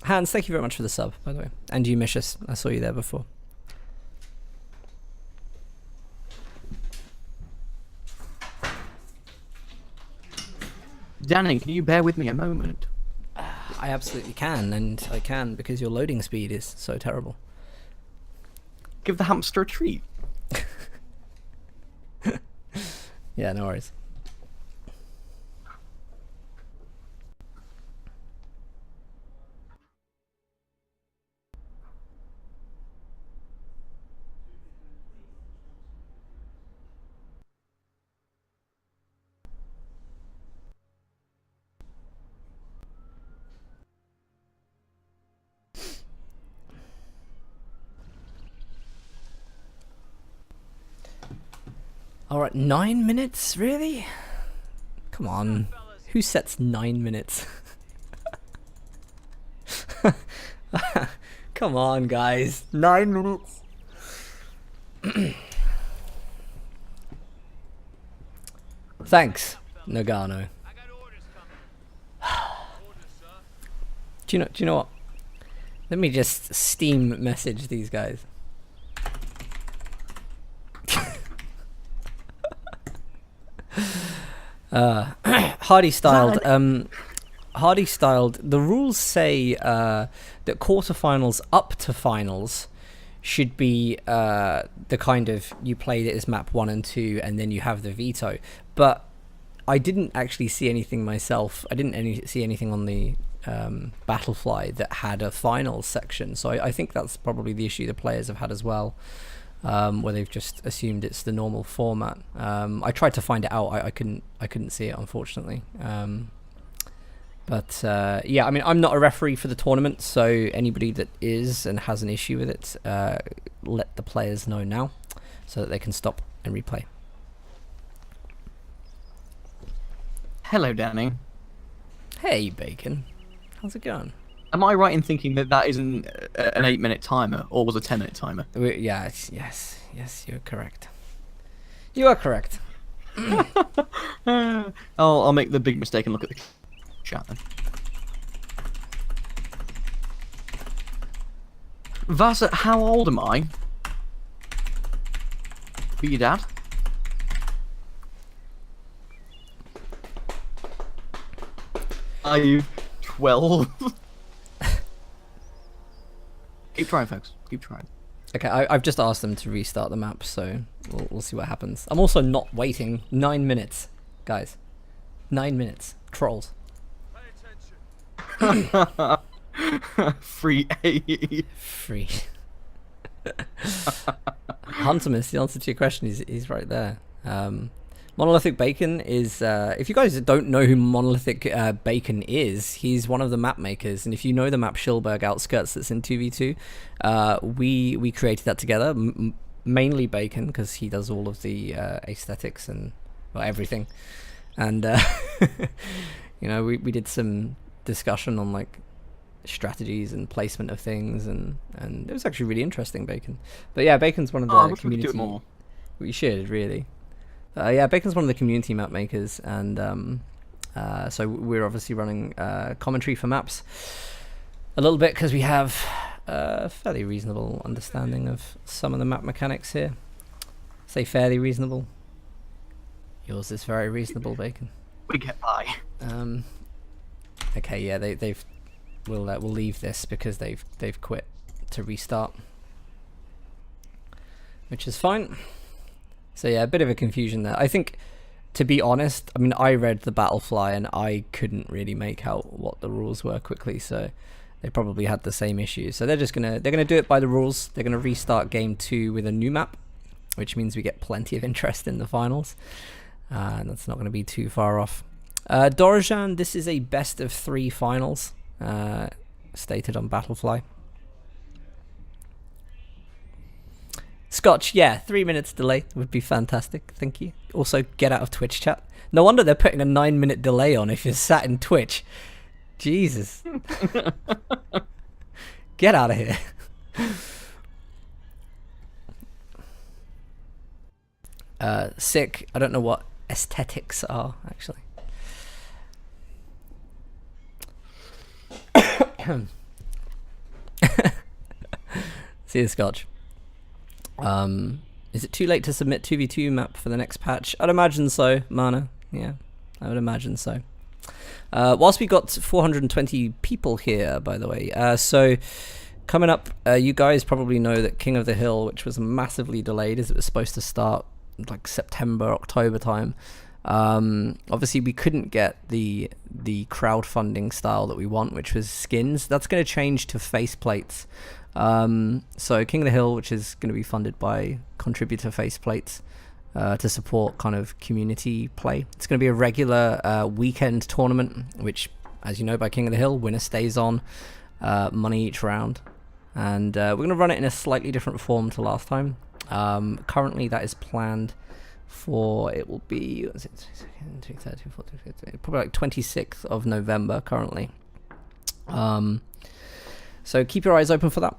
Hans, thank you very much for the sub, by the way. And you, Mishus. I saw you there before. Danny, can you bear with me a moment? I absolutely can, and I can because your loading speed is so terrible. Give the hamster a treat. Yeah, no worries. Alright, 9 minutes? Really? Come on. Who sets 9 minutes? Come on, guys. 9 minutes. Thanks, Nagano. I got orders coming. Orders, sir. Do you know what? Let me just Steam message these guys. Hardy styled. Hardy styled. The rules say that quarterfinals up to finals, should be the kind of, you played it as map 1 and 2 and then you have the veto. But I didn't actually see anything myself. I didn't see anything on the Battlefly that had a finals section, so I think that's probably the issue the players have had as well, where they've just assumed it's the normal format. I tried to find it out. I couldn't see it, unfortunately. But yeah, I mean, I'm not a referee for the tournament, so anybody that is and has an issue with it, let the players know now so that they can stop and replay. Hello, Danny. Hey, Bacon. How's it going? Am I right in thinking that that isn't an 8-minute timer, or was a 10-minute timer? Yes, you're correct. You are correct. I'll make the big mistake and look at the chat then. Vasa, how old am I? Be your dad? Are you 12? Keep trying, folks. Keep trying. Okay, I've just asked them to restart the map, so we'll see what happens. I'm also not waiting 9 minutes, guys. 9 minutes. Trolls. Free AE. Free. Huntermus, the answer to your question is right there. Monolithic Bacon is, if you guys don't know who Monolithic Bacon is, he's one of the map makers, and if you know the map Schilberg Outskirts that's in 2v2, we created that together, mainly Bacon, because he does all of the aesthetics and, well, everything, and you know, we did some discussion on like strategies and placement of things, and it was actually really interesting, Bacon. But yeah, Bacon's one of the community. Do it more. We should really. Yeah, Bacon's one of the community map makers, and so we're obviously running commentary for maps a little bit because we have a fairly reasonable understanding of some of the map mechanics here. Say fairly reasonable. Yours is very reasonable, Bacon. We get by. Okay, yeah, we'll leave this because they've quit to restart, which is fine. So yeah, a bit of a confusion there. I think, to be honest, I mean, I read the Battlefly and I couldn't really make out what the rules were quickly, so they probably had the same issue. So they're gonna do it by the rules. They're gonna restart game 2 with a new map, which means we get plenty of interest in the finals, and that's not gonna be too far off. Dorojan, this is a best of 3 finals, stated on Battlefly. Scotch, yeah, 3 minutes delay would be fantastic. Thank you. Also, get out of Twitch chat. No wonder they're putting a 9-minute delay on if you're sat in Twitch. Jesus. Get out of here. Sick. I don't know what aesthetics are, actually. See you, Scotch. Is it too late to submit 2v2 map for the next patch? I'd imagine so, Mana. Yeah, I would imagine so. Whilst we got 420 people here, by the way, so coming up, you guys probably know that King of the Hill, which was massively delayed as it was supposed to start like September, October time. Obviously we couldn't get the crowdfunding style that we want, which was skins. That's going to change to faceplates. So King of the Hill, which is going to be funded by contributor faceplates, to support kind of community play. It's going to be a regular weekend tournament, which, as you know, by King of the Hill, winner stays on, money each round, and we're going to run it in a slightly different form to last time. Currently that is planned for, it will be, what is it, probably like 26th of November currently. So keep your eyes open for that.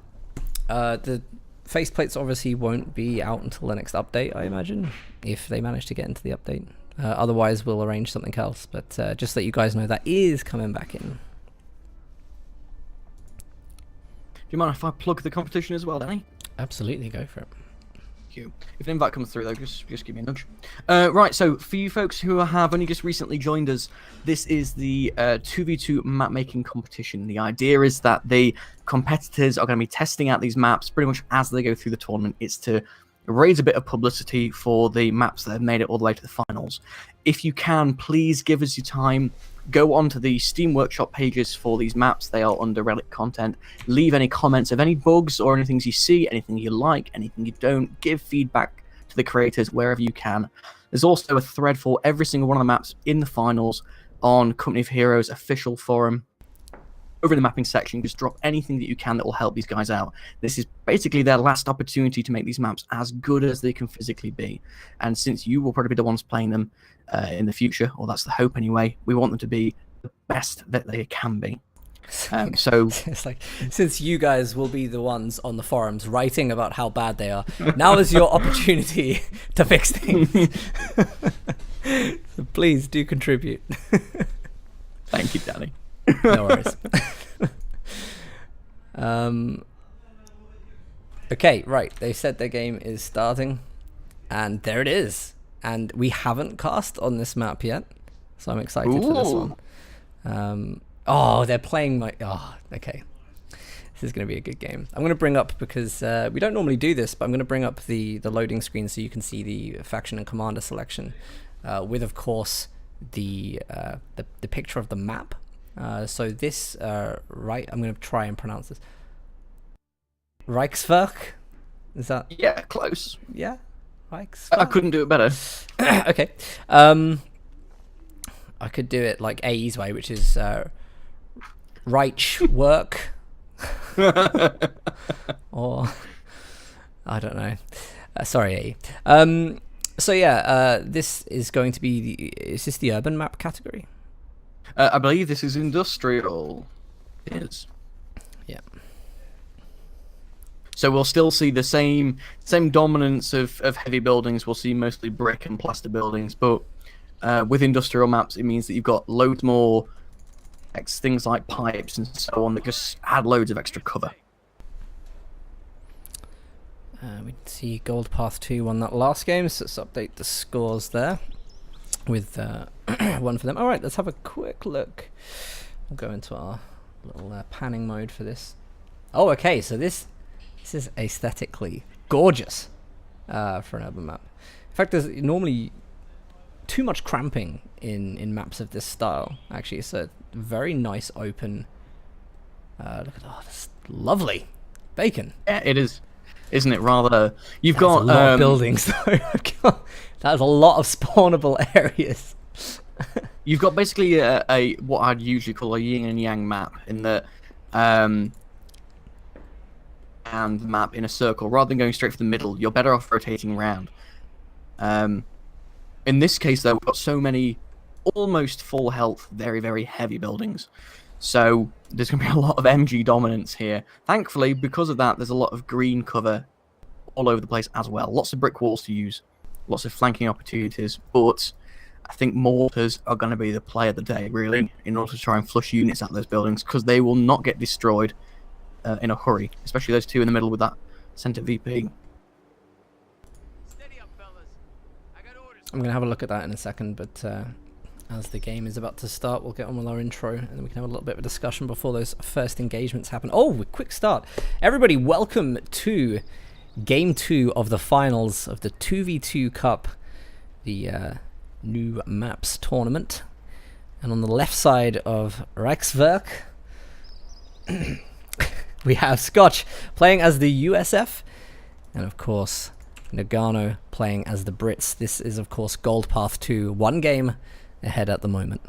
The faceplates obviously won't be out until the next update, I imagine, if they manage to get into the update. Otherwise, we'll arrange something else. But just let you guys know that is coming back in. Do you mind if I plug the competition as well, Danny? Absolutely, go for it. you. If an invite comes through, though, just give me a nudge. Right, so for you folks who have only just recently joined us, this is the 2v2 map making competition. The idea is that the competitors are going to be testing out these maps pretty much as they go through the tournament. It's to raise a bit of publicity for the maps that have made it all the way to the finals. If you can, please give us your time. Go onto the Steam Workshop pages for these maps. They are under Relic content. Leave any comments of any bugs or anything you see, anything you like, anything you don't. Give feedback to the creators wherever you can. There's also a thread for every single one of the maps in the finals on Company of Heroes official forum. Over in the mapping section, just drop anything that you can that will help these guys out. This is basically their last opportunity to make these maps as good as they can physically be. And since you will probably be the ones playing them in the future, or that's the hope anyway, we want them to be the best that they can be. So it's like, since you guys will be the ones on the forums writing about how bad they are, now is your opportunity to fix things. So please do contribute. Thank you, Danny. No worries. Okay, right. They said their game is starting, and there it is. And we haven't cast on this map yet, so I'm excited for this one. Oh, they're playing my... Oh, okay. This is going to be a good game. I'm going to bring up, because we don't normally do this, but I'm going to bring up the loading screen so you can see the faction and commander selection, with, of course, the picture of the map. So this, right, I'm going to try and pronounce this. Reichswerk? Is that? Yeah, close. Yeah? Reichswerk? I couldn't do it better. Okay. I could do it like A's way, which is Reichswerk. Or, I don't know. Sorry, A. So yeah, this is going to be is this the urban map category? I believe this is industrial. It is. Yeah. So we'll still see the same dominance of heavy buildings. We'll see mostly brick and plaster buildings, but with industrial maps, it means that you've got loads more things like pipes and so on that just add loads of extra cover. We see Gold Path 2 won that last game, so let's update the scores there with one for them. All right, let's have a quick look. We'll go into our little panning mode for this. Oh, okay, so this is aesthetically gorgeous for an urban map. In fact, there's normally too much cramping in maps of this style. Actually, it's a very nice open. Look at this, lovely bacon. Yeah, it is, isn't it? Rather, you've That's got a lot of buildings though. That's a lot of spawnable areas. You've got basically a what I'd usually call a yin and yang map, in that and the map in a circle rather than going straight for the middle. You're better off rotating around. In this case, though, we've got so many almost full health, very, very heavy buildings. So there's going to be a lot of MG dominance here. Thankfully, because of that, there's a lot of green cover all over the place as well. Lots of brick walls to use, lots of flanking opportunities, but I think mortars are going to be the play of the day, really, in order to try and flush units out of those buildings, because they will not get destroyed in a hurry, especially those two in the middle with that center VP. I'm going to have a look at that in a second, but as the game is about to start, we'll get on with our intro, and then we can have a little bit of a discussion before those first engagements happen. Oh, quick start. Everybody, welcome to Game 2 of the finals of the 2v2 Cup, the new maps tournament. And on the left side of Reichswerk, we have Scotch playing as the USF, and of course Nagano playing as the Brits. This is of course Gold Path 2, one game ahead at the moment.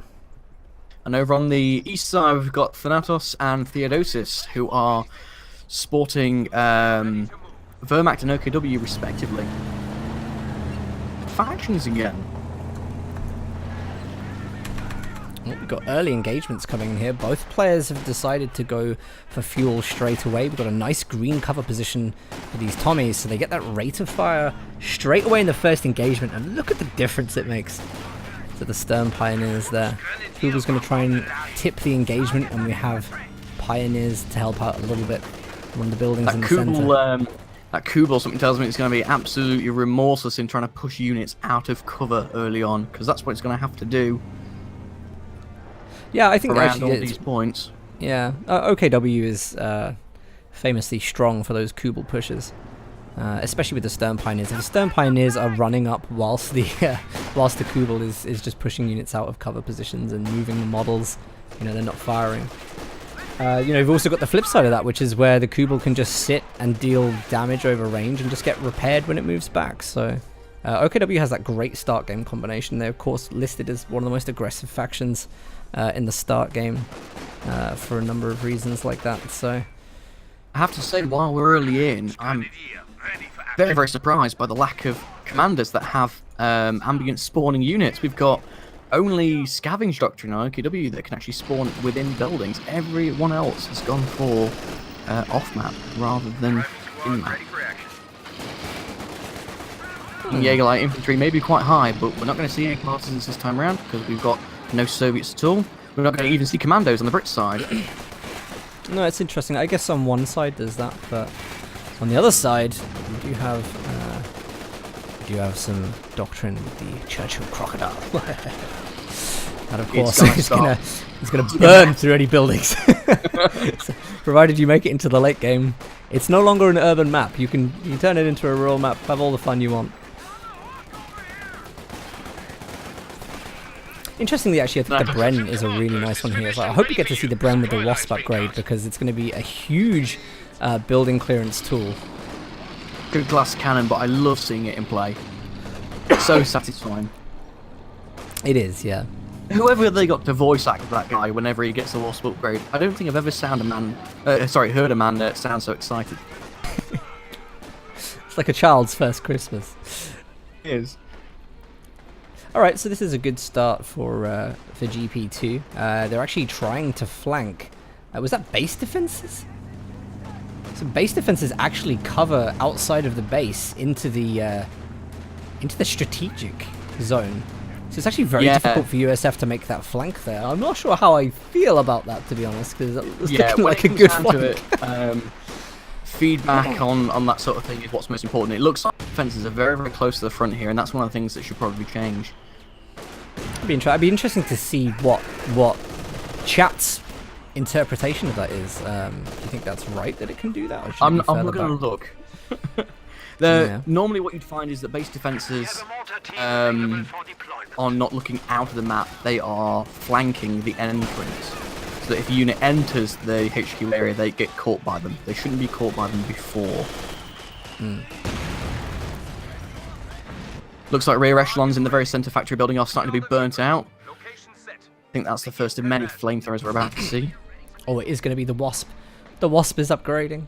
And over on the east side we've got Thanatos and Theodosis, who are sporting Wehrmacht and OKW respectively. Factions again. Well, we've got early engagements coming in here. Both players have decided to go for fuel straight away. We've got a nice green cover position for these Tommies, so they get that rate of fire straight away in the first engagement. And look at the difference it makes to the Stern Pioneers there. Google's going to try and tip the engagement, and we have Pioneers to help out a little bit. One of the buildings in the center. That Kubel something tells me it's going to be absolutely remorseless in trying to push units out of cover early on, because that's what it's going to have to do Yeah, I think around actually all these points. yeah, OKW is famously strong for those Kubel pushes. Especially with the Stern Pioneers. If the Stern Pioneers are running up whilst the Kubel is just pushing units out of cover positions and moving the models, you know, they're not firing. You've also got the flip side of that, which is where the Kubel can just sit and deal damage over range and just get repaired when it moves back. So OKW has that great start game combination. They're of course listed as one of the most aggressive factions in the start game for a number of reasons like that. So I have to say, while we're early in, I'm very, very surprised by the lack of commanders that have ambient spawning units. We've got only Scavenge Doctrine on OKW that can actually spawn within buildings. Everyone else has gone for off-map rather than in-map. Jaeger infantry may be quite high, but we're not going to see any partisans this time around because we've got no Soviets at all. We're not going to even see commandos on the Brit side. No, it's interesting. I guess on one side there's that, but on the other side we do have some doctrine with the Churchill Crocodile. And of course it's gonna burn through any buildings. So, provided you make it into the late game, it's no longer an urban map. You can turn it into a rural map, have all the fun you want. Interestingly, actually, I think the Bren is a really nice one here. So I hope you get to see the Bren with the Wasp upgrade, because it's going to be a huge building clearance tool. Good glass cannon, but I love seeing it in play. So satisfying. It is, yeah. Whoever they got to voice act that guy whenever he gets the Wasp upgrade, I don't think I've ever heard a man sound so excited. It's like a child's first Christmas. It is. Alright, so this is a good start for GP2. They're actually trying to flank. Was that base defenses? So base defenses actually cover outside of the base into the strategic zone. So it's actually very difficult for USF to make that flank there. I'm not sure how I feel about that, to be honest, because it's looking like a good flank. Feedback on that sort of thing is what's most important. It looks like defenses are very, very close to the front here, and that's one of the things that should probably change. It'd be interesting to see what chat's interpretation of that is. Do you think that's right that it can do that? Or I'm not going to look. Normally what you'd find is that base defenses are not looking out of the map, they are flanking the entrance. So that if a unit enters the HQ area, they get caught by them. They shouldn't be caught by them before. Looks like rear echelons in the very centre factory building are starting to be burnt out. I think that's the first of many flamethrowers we're about to see. Oh, it is going to be the Wasp. The Wasp is upgrading.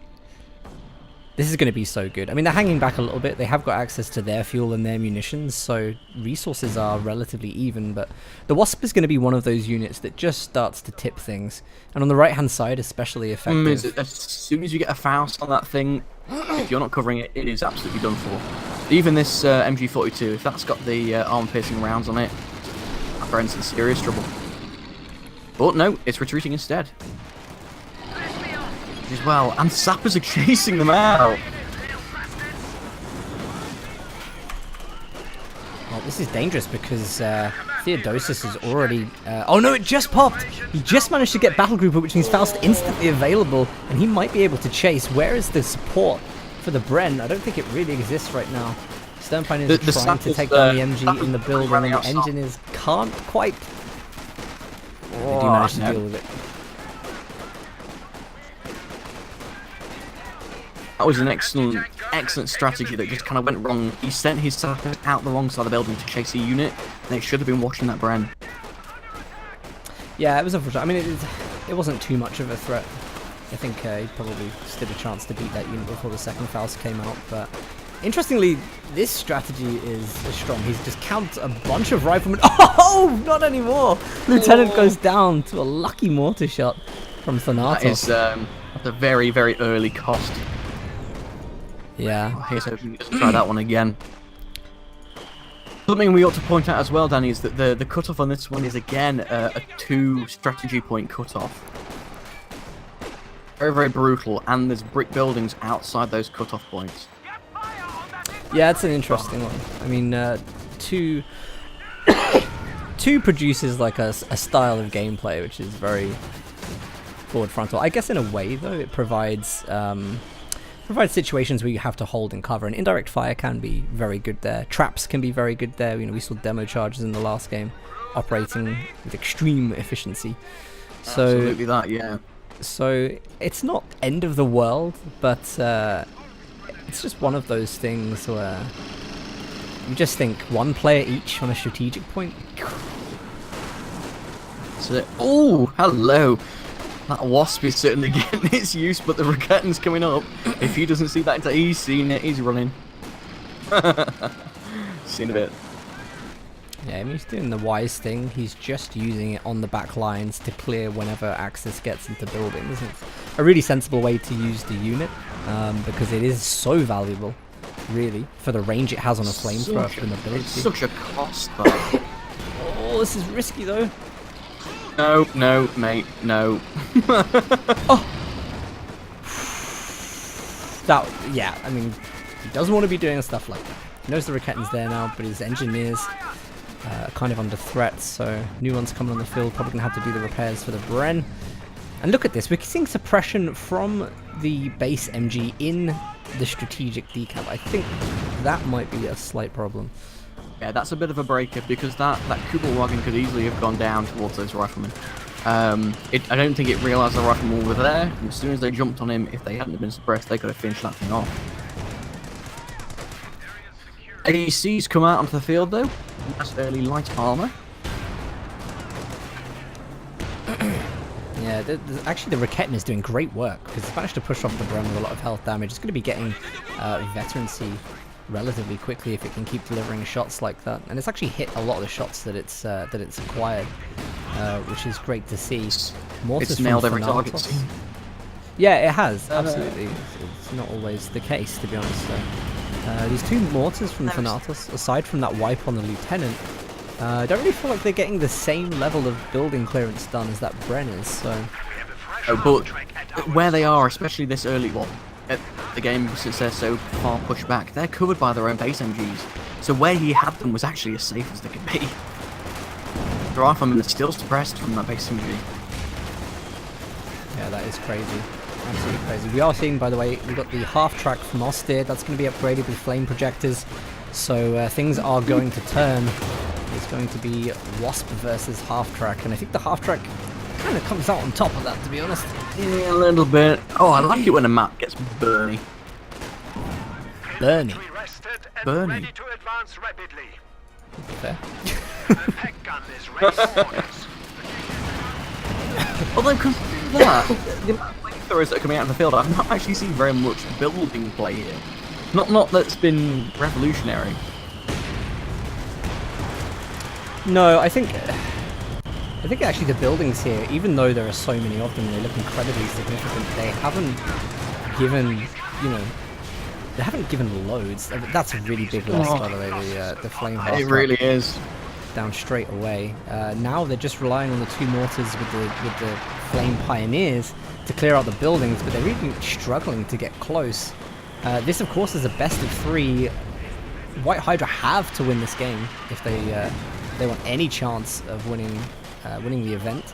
This is going to be so good. I mean, they're hanging back a little bit. They have got access to their fuel and their munitions, so resources are relatively even. But the Wasp is going to be one of those units that just starts to tip things. And on the right-hand side, especially effective. As soon as you get a Faust on that thing, if you're not covering it, it is absolutely done for. Even this MG42, if that's got the armor-piercing rounds on it, that Bren's in serious trouble. But no, it's retreating instead. As well, and sappers are chasing them out. Well, this is dangerous because Theodosius is already... oh no, it just popped! He just managed to get Battle Grouper, which means Faust instantly available, and he might be able to chase. Where is the support for the Bren? I don't think it really exists right now. Stern Pioneers are trying to take down the MG in the build, and the engineers can't quite... They do manage to deal with it. That was an excellent strategy that just kind of went wrong. He sent his sappers out the wrong side of the building to chase a unit, and they should have been watching that Bren. Yeah, it was unfortunate. I mean, it wasn't too much of a threat. I think he probably stood a chance to beat that unit before the second Faust came out. But interestingly, this strategy is strong. He's just counted a bunch of riflemen. Oh, not anymore! Lieutenant goes down to a lucky mortar shot from Thanatos. That is at a very, very early cost. Yeah. Here's hoping he doesn't try that one again. Something we ought to point out as well, Danny, is that the cutoff on this one is again a 2 strategy point cutoff. Very, very brutal, and there's brick buildings outside those cutoff points. Yeah, it's an interesting one. I mean, two produces like a style of gameplay which is very forward frontal. I guess in a way though, it provides situations where you have to hold and cover, and indirect fire can be very good there. Traps can be very good there. You know, we saw demo charges in the last game operating with extreme efficiency. So Absolutely that, yeah. So it's not end of the world, but it's just one of those things where you just think one player each on a strategic point. So, oh, hello. That wasp is certainly getting its use, but the Raketten's coming up. If he doesn't see that, he's seen it. He's running. Seen a bit. Yeah, I mean, he's doing the wise thing. He's just using it on the back lines to clear whenever access gets into buildings. It's a really sensible way to use the unit, because it is so valuable, really, for the range it has on a flamethrower and ability. It's such a cost, though. Oh, this is risky, though. No, no, mate, no. Oh! That, yeah, I mean, he doesn't want to be doing stuff like that. He knows the Raketten's there now, but his engineers are kind of under threat, so new ones coming on the field, probably going to have to do the repairs for the Bren. And look at this, we're seeing suppression from the base MG in the strategic decal. I think that might be a slight problem. Yeah, that's a bit of a breaker, because that Kugelwagen could easily have gone down towards those riflemen. I don't think it realised the riflemen were there, and as soon as they jumped on him, if they hadn't been suppressed, they could have finished that thing off. AEC's come out onto the field though. That's early light armor. Yeah, actually the Raketten is doing great work, because it's managed to push off the Bren with a lot of health damage. It's going to be getting veterancy relatively quickly if it can keep delivering shots like that, and it's actually hit a lot of the shots that it's acquired, which is great to see. Mortars It's nailed every Thanatos. target. Yeah, it has, absolutely. It's not always the case, to be honest. These two mortars from Thanatos, aside from that wipe on the Lieutenant, I don't really feel like they're getting the same level of building clearance done as that Bren is, so... But where they are, especially this early, the game, since they're so far pushed back, they're covered by their own base MGs. So where he had them was actually as safe as they could be. The riflemen are still suppressed from that base MG. Yeah, that is crazy. Absolutely crazy. We are seeing, by the way, we've got the half-track from Austere. That's going to be upgraded with flame projectors. So things are going to turn. It's going to be Wasp versus half-track. And I think the half-track kind of comes out on top of that, to be honest. Yeah, a little bit. Oh, I like it when a map gets burny. Burny. Burny. Ready to advance rapidly. Fair. The peg gun is ready for orders. Although, because that, the amount of flamethrowers that are coming out of the field, I've not actually seen very much building play here. Not that's been revolutionary. No, I think actually the buildings here, even though there are so many of them, they look incredibly significant. They haven't given, they haven't given loads. That's a really big loss, by the way. The flame half. It really is. Down straight away. Now they're just relying on the two mortars with the flame pioneers to clear out the buildings, but they're really struggling to get close. This, of course, is a best of 3. White Hydra have to win this game if they want any chance of winning the event.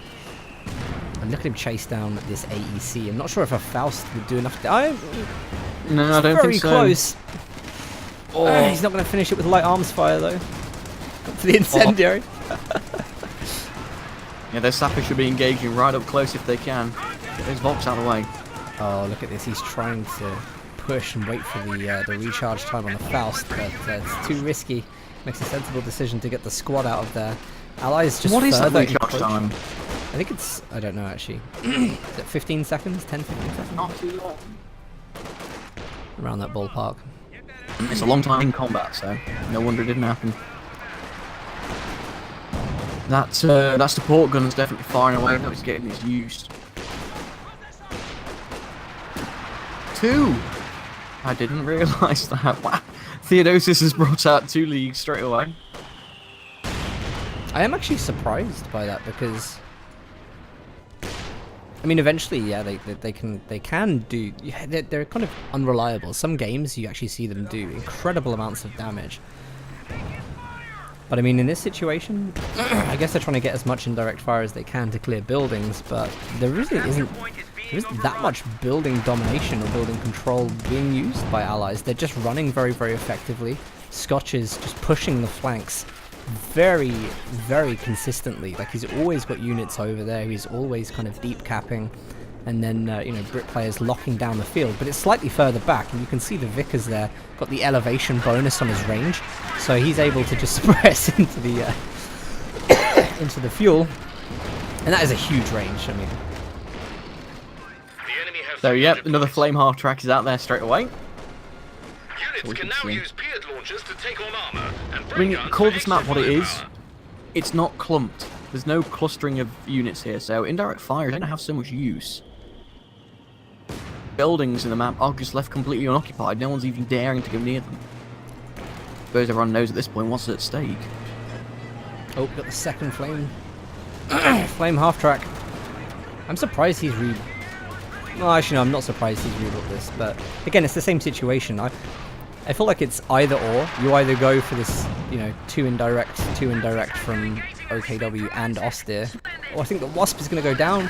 And look at him chase down this AEC. I'm not sure if a Faust would do enough. No, I don't very think so. close. Oh, he's not going to finish it with light arms fire though. For the incendiary. Yeah, their sappers should be engaging right up close if they can. Get those Volks out of the way. Oh, look at this. He's trying to push and wait for the recharge time on the Faust, but it's too risky. Makes a sensible decision to get the squad out of there. Allies just What is that further recharge encroach. time? I think it's, I don't know actually. Is it 15 seconds? 10, 15 seconds? Not too long. Around that ballpark. It's a long time in combat, so no wonder it didn't happen. That support gun is definitely firing away. Now it's getting its used. 2! I didn't realise that. Wow. Theodosius has brought out 2 leagues straight away. I am actually surprised by that because I mean, eventually, yeah, they can do. Yeah, they're kind of unreliable. Some games you actually see them do incredible amounts of damage. But I mean, in this situation, I guess they're trying to get as much indirect fire as they can to clear buildings. But there really isn't that much building domination or building control being used by allies. They're just running very, very effectively. Scotch is just pushing the flanks very, very consistently. Like, he's always got units over there. He's always kind of deep capping, and then you know, Brit players locking down the field. But it's slightly further back, and you can see the Vickers there got the elevation bonus on his range, so he's able to just press into the into the fuel, and that is a huge range. I mean, so yep, another flame half track is out there straight away. Units can now use Pied launchers to take on armor and I mean, call this map what it is. It's not clumped. There's no clustering of units here, so indirect fire don't have so much use. Buildings in the map are just left completely unoccupied. No one's even daring to go near them. I suppose everyone knows at this point what's at stake. oh, got the second flame flame half track. I'm surprised he's well, actually, no, I'm not surprised he's rebuilt this, but again, it's the same situation. I feel like it's either or. You either go for this, you know, two indirect from OKW and Austere. Oh, I think the Wasp is going to go down.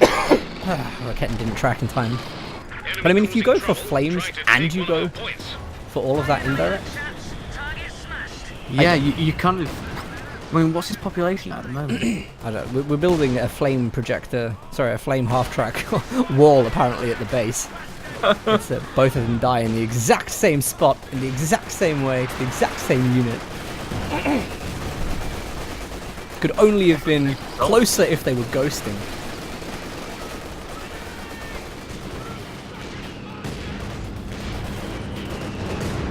Oh, Ketten didn't track in time. But I mean, if you go for flames and you go for all of that indirect, yeah, you kind of. I mean, what's his population at the moment? I don't know, we're building a flame projector, sorry, a flame half-track wall apparently at the base. It's, both of them die in the exact same spot, in the exact same way, the exact same unit. Could only have been closer if they were ghosting.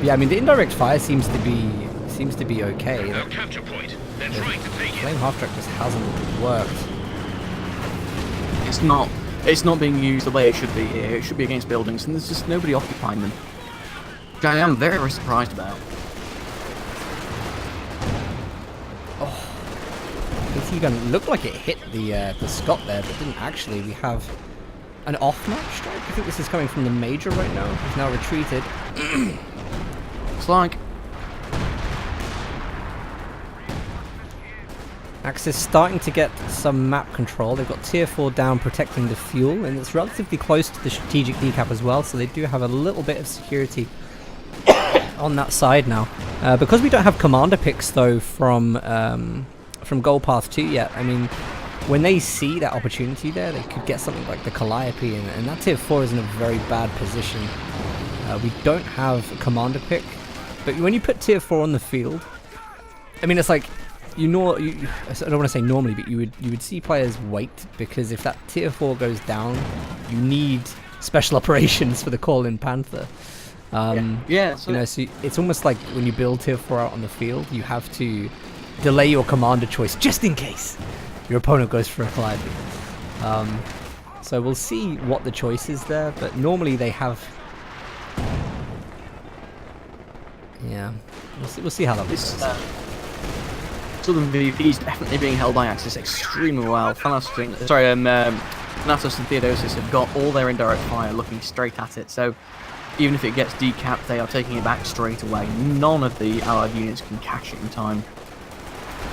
Yeah, I mean, the indirect fire seems to be okay. No capture point. They're trying to take it. Flame half-track just hasn't worked. It's not being used the way it should be here. It should be against buildings, and there's just nobody occupying them. Which I am very, very surprised about. AT gun looked like it hit the Scott there, but didn't actually. We have an off-match strike. I think this is coming from the Major right now. He's now retreated. Looks like Axis starting to get some map control. They've got tier 4 down protecting the fuel, and it's relatively close to the strategic decap as well, so they do have a little bit of security on that side now. Because we don't have commander picks though from Goal Path 2 yet, I mean, when they see that opportunity there, they could get something like the Calliope, and that tier 4 is in a very bad position. We don't have a commander pick, but when you put tier 4 on the field, I mean, it's like, I don't want to say normally, but you would see players wait, because if that tier 4 goes down, you need special operations for the call-in Panther. yeah, so you know, so it's almost like when you build tier 4 out on the field, you have to delay your commander choice just in case your opponent goes for a Calliope. So we'll see what the choice is there, but normally they have. Yeah, we'll see how that works. Southern VP is definitely being held by Axis extremely well. Thanatos and Theodosis have got all their indirect fire looking straight at it, so even if it gets decapped, they are taking it back straight away. None of the allied units can catch it in time.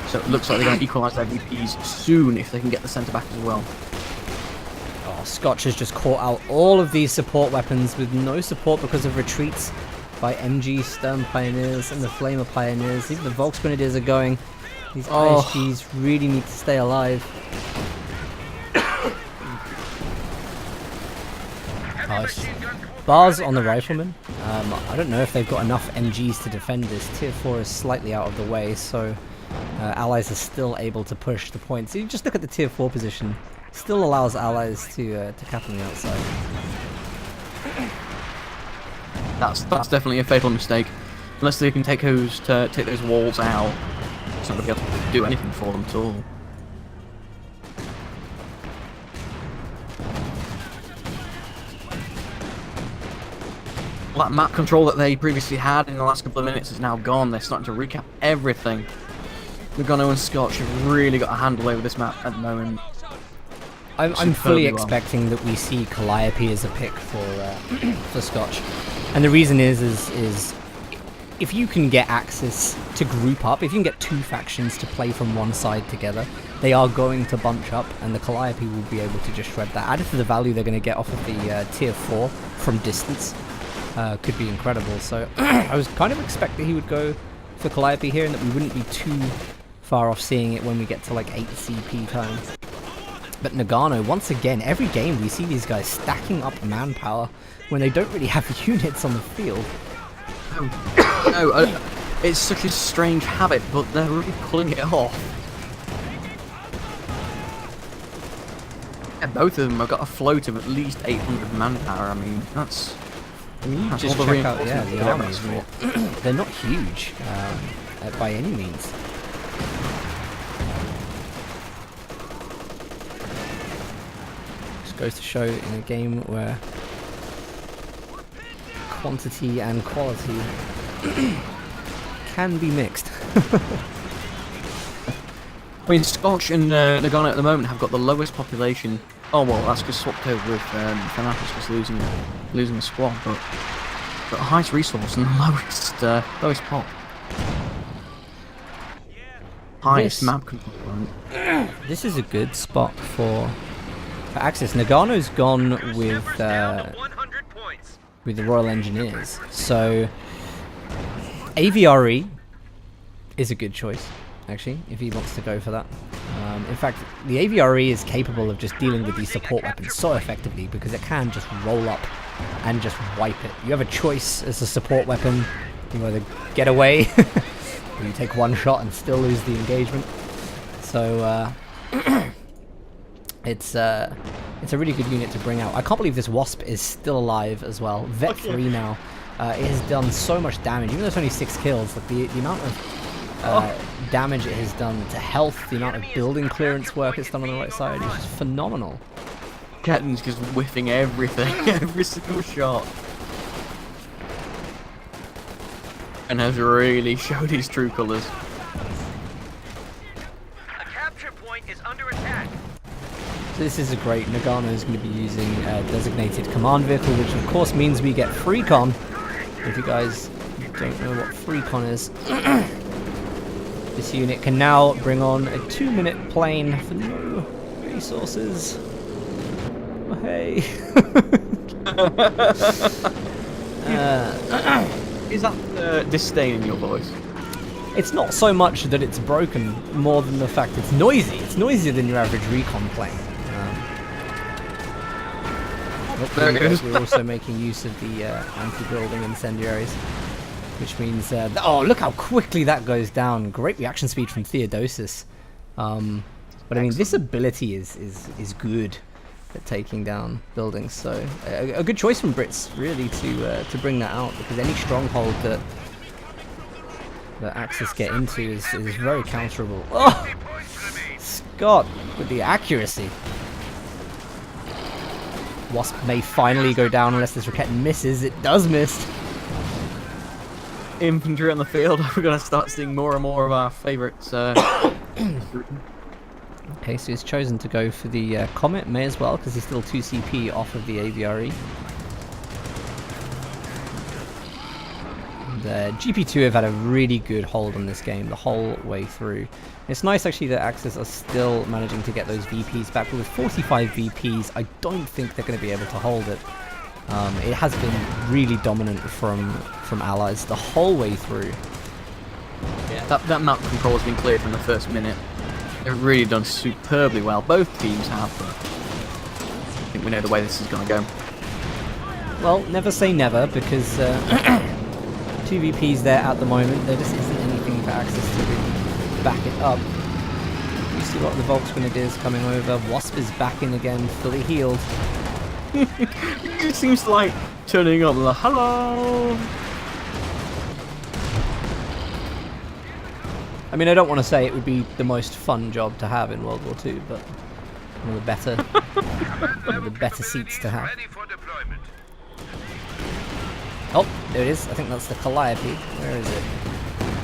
So it looks like they're going to equalise their VPs soon if they can get the centre back as well. Oh, Scotch has just caught out all of these support weapons with no support because of retreats by MG Stern Pioneers and the Flamer Pioneers. Even the Volks Grenadiers are going. These ISGs really need to stay alive. Bars on the Riflemen. I don't know if they've got enough MGs to defend this. Tier 4 is slightly out of the way, so allies are still able to push the point. So you just look at the tier 4 position. Still allows allies to cap on the outside. That's definitely a fatal mistake. Unless they can take those walls out, it's not going to be able to do anything for them at all. That map control that they previously had in the last couple of minutes is now gone. They're starting to recap everything. Lugano and Scotch have really got a handle over this map at the moment. I'm fully superbly well. expecting that we see Calliope as a pick for for Scotch, and the reason is if you can get Axis to group up, if you can get two factions to play from one side together, they are going to bunch up, and the Calliope will be able to just shred that. Added to the value they're going to get off of the tier 4 from distance, could be incredible. So I was kind of expecting he would go for Calliope here, and that we wouldn't be too far off seeing it when we get to like 8 CP time. But Nagano, once again, every game we see these guys stacking up manpower when they don't really have units on the field. No, it's such a strange habit, but they're really pulling it off. Yeah, both of them have got a float of at least 800 manpower. I mean, that's... that's Just all the check out, reinforcements the they're armies. for. They're not huge by any means. Just goes to show in a game where quantity and quality can be mixed. I mean, Scotch and Nagano at the moment have got the lowest population. Oh well, that's just swapped over with Thanatos just losing a squad, but got the highest resource and the lowest pop. Highest map control point. This is a good spot for Axis. Nagano's gone with the Royal Engineers, so AVRE is a good choice, actually, if he wants to go for that. In fact, the AVRE is capable of just dealing with these support weapons so effectively because it can just roll up and just wipe it. You have a choice as a support weapon. You either get away or you take one shot and still lose the engagement. So it's a really good unit to bring out. I can't believe this Wasp is still alive as well. Vet 3 now. It has done so much damage, even though it's only 6 kills. Like the amount of damage it has done to health, the amount of building clearance work it's done on the right side is just phenomenal. Ketten's just whiffing everything, every single shot. And has really showed his true colours. A capture point is under attack. So this is a great. Nagano is going to be using a designated command vehicle, which of course means we get free con. If you guys don't know what free con is, this unit can now bring on a 2-minute plane for no resources. Oh, hey. Is that disdain in your voice? It's not so much that it's broken, more than the fact it's noisy. It's noisier than your average recon plane. There it is. We're also making use of the anti-building incendiaries, which means... oh, look how quickly that goes down. Great reaction speed from Theodosis. But I mean, this ability is good at taking down buildings, so a good choice from Brits, really, to bring that out, because any stronghold that Axis get into is very counterable. Oh! Scott, with the accuracy. Wasp may finally go down unless this rocket misses. It does miss. Infantry on the field. We're going to start seeing more and more of our favourites. Okay, so he's chosen to go for the Comet. May as well, because he's still 2 CP off of the AVRE. The GP2 have had a really good hold on this game the whole way through. It's nice actually that Axis are still managing to get those VPs back, but with 45 VPs I don't think they're going to be able to hold it. It has been really dominant from allies the whole way through. Yeah, that map control has been cleared from the first minute. They've really done superbly well. Both teams have, but I think we know the way this is going to go. Well, never say never, because 2 VPs there at the moment. There just isn't anything for Axis to really back it up. You see what the Volks Grenadiers coming over. Wasp is back in again, fully healed. It seems like turning up the hello. I mean, I don't want to say it would be the most fun job to have in World War II, but one of the better seats to have. Ready for deployment. Oh, there it is. I think that's the Calliope. Where is it?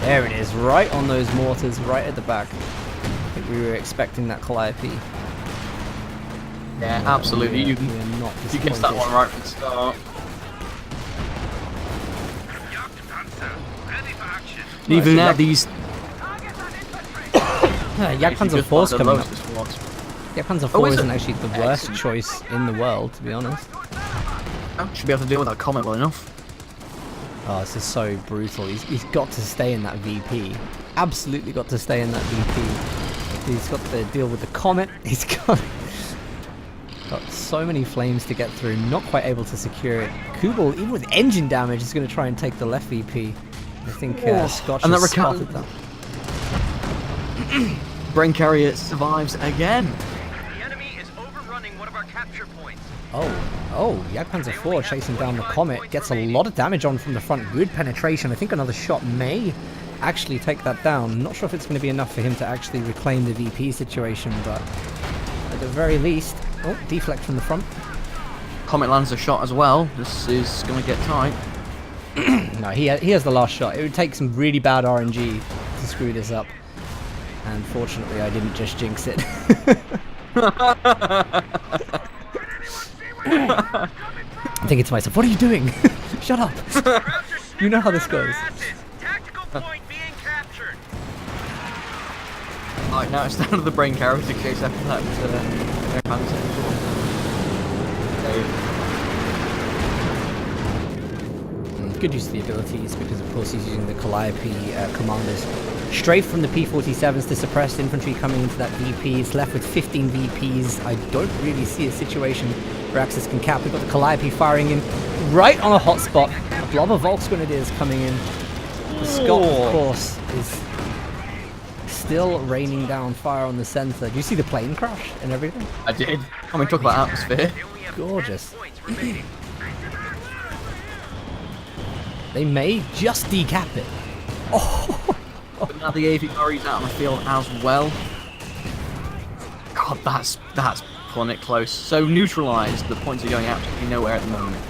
There it is, right on those mortars, right at the back. I think we were expecting that Calliope. Yeah, absolutely. We You are not you guessed that disappointed. one right from the start. Ready for action. And even now, Like- these Jagdpanzer 4's the coming up. lowest squads. Jagdpanzer 4 is it? isn't actually the worst Excellent. choice in the world, to be honest. Oh, should be able to deal with that comment well enough. Oh, this is so brutal. He's got to stay in that VP. Absolutely got to stay in that VP. He's got to deal with the comet. He's got so many flames to get through. Not quite able to secure it. Kubel, even with engine damage, is going to try and take the left VP. I think Scotch and that has recount- spotted that. Brain Carrier survives again. The enemy is overrunning one of our capture points. Oh, Jagdpanzer 4 chasing down the Comet. Gets a lot of damage on from the front. Good penetration. I think another shot may actually take that down. Not sure if it's going to be enough for him to actually reclaim the VP situation, but at the very least... Oh, deflect from the front. Comet lands a shot as well. This is going to get tight. No, he has the last shot. It would take some really bad RNG to screw this up. And fortunately, I didn't just jinx it. I'm thinking to myself, what are you doing? Shut up. You know how this goes. Tactical point being captured. Right, now it's down to the Brain Carrier to chase after that. Good use of the abilities because of course he's using the Calliope commanders. Strafe from the P-47s to suppress infantry coming into that VP. It's left with 15 VPs. I don't really see a situation where Axis can cap. We've got the Calliope firing in right on a hotspot. A blob of Volks Grenadiers coming in. The Scott, of course, is still raining down fire on the center. Do you see the plane crash and everything? I did. I mean, talk about atmosphere. Gorgeous. They may just decap it. Oh! But now the AVRE's out on the field as well. God, that's pulling it close. So neutralised. The points are going absolutely nowhere at the moment.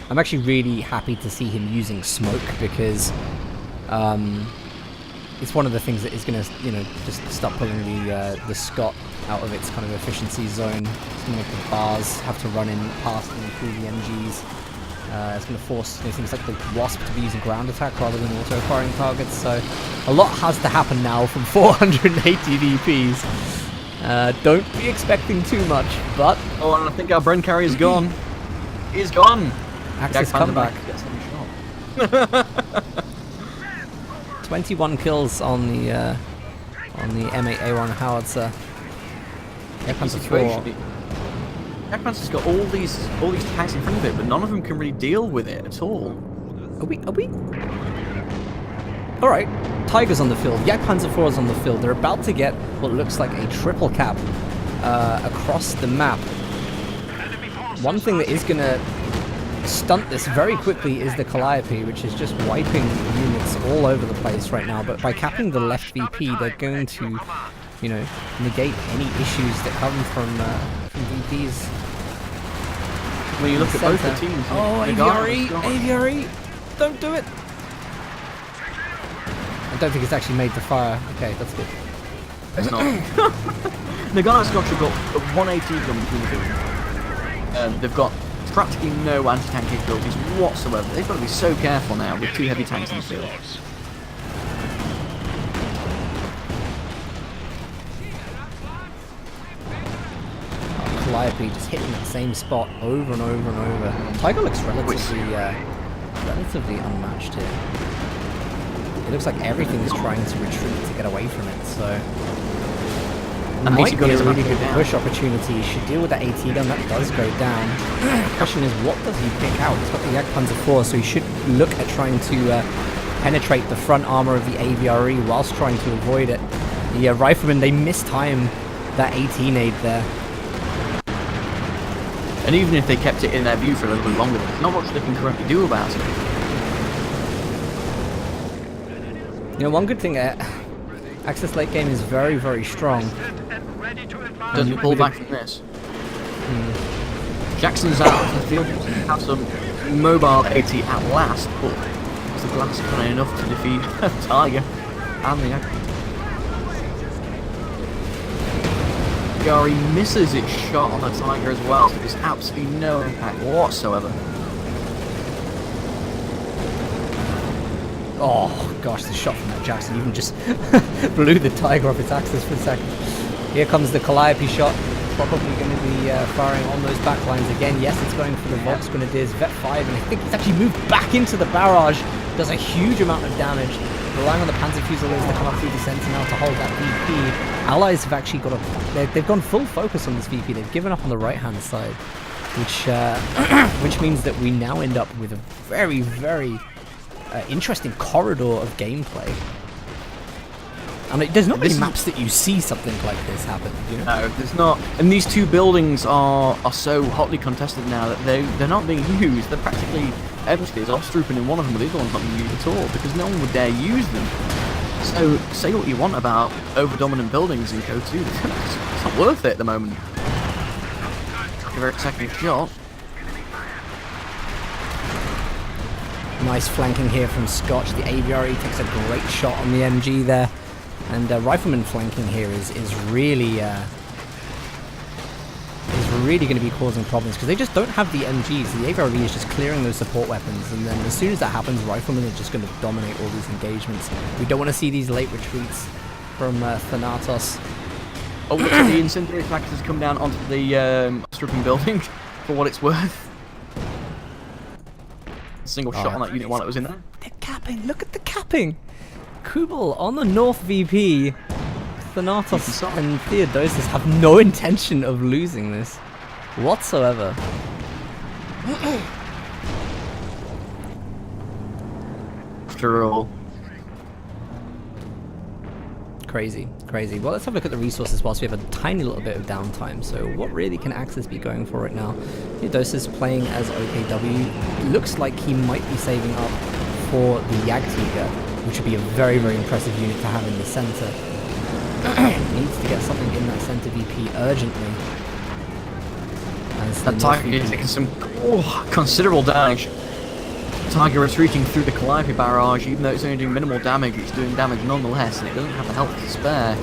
I'm actually really happy to see him using smoke because it's one of the things that is going to, just stop pulling the Scott out of its kind of efficiency zone. It's going to make the bars have to run in past and through the MGs. It's going to force things like the Wasp to be using ground attack rather than auto-firing targets. So a lot has to happen now from 480 DPs. Don't be expecting too much, but... Oh, and I think our Brain Carrier's gone. He's gone. Axis comeback. 21 kills on the M8A1 howitzer. Jagdpanzer 4. Jagdpanzer's got all these tanks in front of it, but none of them can really deal with it at all. Are we? Alright, Tiger's on the field. Jagdpanzer 4 is on the field. They're about to get what looks like a triple cap across the map. One thing that is going to stunt this very quickly is the Calliope, which is just wiping units all over the place right now. But by capping the left VP, they're going to, negate any issues that come from VPs. When you look at both the Center. teams, Oh, AVRE! Don't do it! I don't think it's actually made the fire. Okay, that's good. It's not. Nagano Scotch have got a 180 gun between the two. They've got practically no anti-tank capabilities whatsoever. They've got to be so careful now with two heavy tanks in the field. Calliope just hitting that same spot over and over and over. Tiger looks relatively unmatched here. It looks like everything is trying to retreat to get away from it, so... And might be a is about really to go good down. push opportunity. He should deal with that AT gun. That does go down. The question is, what does he pick out? He's got the Jagdpanzer 4, so he should look at trying to penetrate the front armor of the AVRE whilst trying to avoid it. The riflemen, they mistime that AT nade there. And even if they kept it in their view for a little bit longer, there's not much they can currently do about it. One good thing, Axis late game is very, very strong. Doesn't he pull back from this? Jackson's out of the field. Have some mobile AT at last, but is the glass cannon enough to defeat Tiger and the Aviary misses its shot on the Tiger as well, so there's absolutely no impact whatsoever. Oh gosh, the shot from that Jackson even just blew the Tiger off its axis for a second. Here comes the Calliope shot. Probably going to be firing on those back lines again. Yes, it's going for the Vox Grenadiers, Vet 5, and I think it's actually moved back into the barrage. Does a huge amount of damage. Relying on the Panzer Fusiliers to come up through the center now to hold that VP. Allies have actually got they've gone full focus on this VP. They've given up on the right-hand side, which means that we now end up with a very, very interesting corridor of gameplay. And there's not many maps that you see something like this happen, you know? No, there's not. And these two buildings are so hotly contested now that they're not being used. They're practically empty. There's Ostrooping in one of them, but the other one's not being used at all because no one would dare use them. So say what you want about over-dominant buildings in Code 2. It's not worth it at the moment. Give her a second shot. Nice flanking here from Scotch. The Aviary takes a great shot on the MG there. And Rifleman flanking here is really going to be causing problems because they just don't have the MGs. The AVRE is just clearing those support weapons, and then as soon as that happens, Riflemen are just going to dominate all these engagements. We don't want to see these late retreats from Thanatos. Oh, looks like the incendiary package has come down onto the stripping building for what it's worth. Single shot on that unit while it was in there. They're capping. Look at the capping. Kubel on the North VP. Thanatos and Theodosius have no intention of losing this whatsoever. After all. Crazy, crazy. Well, let's have a look at the resources whilst we have a tiny little bit of downtime. So what really can Axis be going for right now? Theodosius playing as OKW. It looks like he might be saving up for the Jagdtiger, which would be a very, very impressive unit to have in the center. Needs to get something in that center VP urgently. That Tiger is taking some considerable damage. Tiger retreating through the Calliope barrage, even though it's only doing minimal damage, it's doing damage nonetheless, and it doesn't have the health to spare.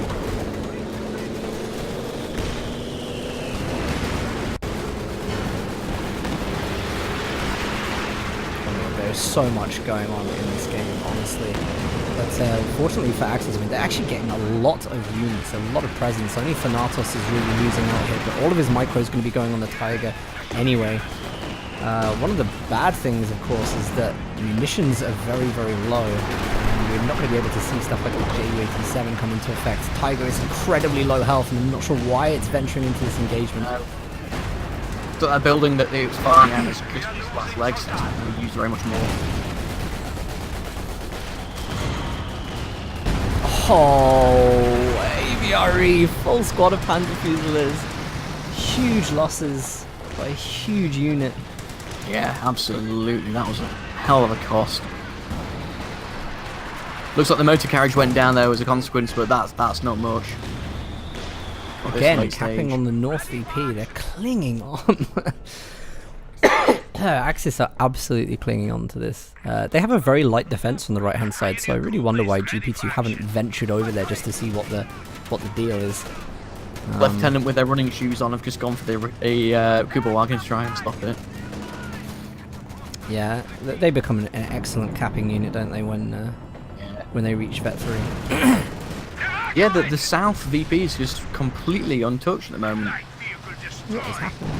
There's so much going on in this game, honestly. But fortunately for Axis, I mean, they're actually getting a lot of units, a lot of presence. Only Thanatos is really losing out here, but all of his micro is going to be going on the Tiger anyway. One of the bad things, of course, is that munitions are very, very low. And we're not going to be able to see stuff like the Ju-87 come into effect. Tiger is incredibly low health, and I'm not sure why it's venturing into this engagement. So that building that it was firing at is Christmas last legs, it's not going to be used very much more. Oh, AVRE, full squad of Panzer Fusiliers. Huge losses by a huge unit. Yeah, absolutely. That was a hell of a cost. Looks like the motor carriage went down there as a consequence, but that's not much. Again, capping on the North VP. They're clinging on. Axis are absolutely clinging on to this. They have a very light defense on the right-hand side, so I really wonder why GP2 haven't ventured over there just to see what the deal is. Lieutenant with their running shoes on have just gone for the Kuba wagon to try and stop it. Yeah, they become an excellent capping unit, don't they, when they reach Vet 3. Yeah, the South VP is just completely untouched at the moment. What is happening?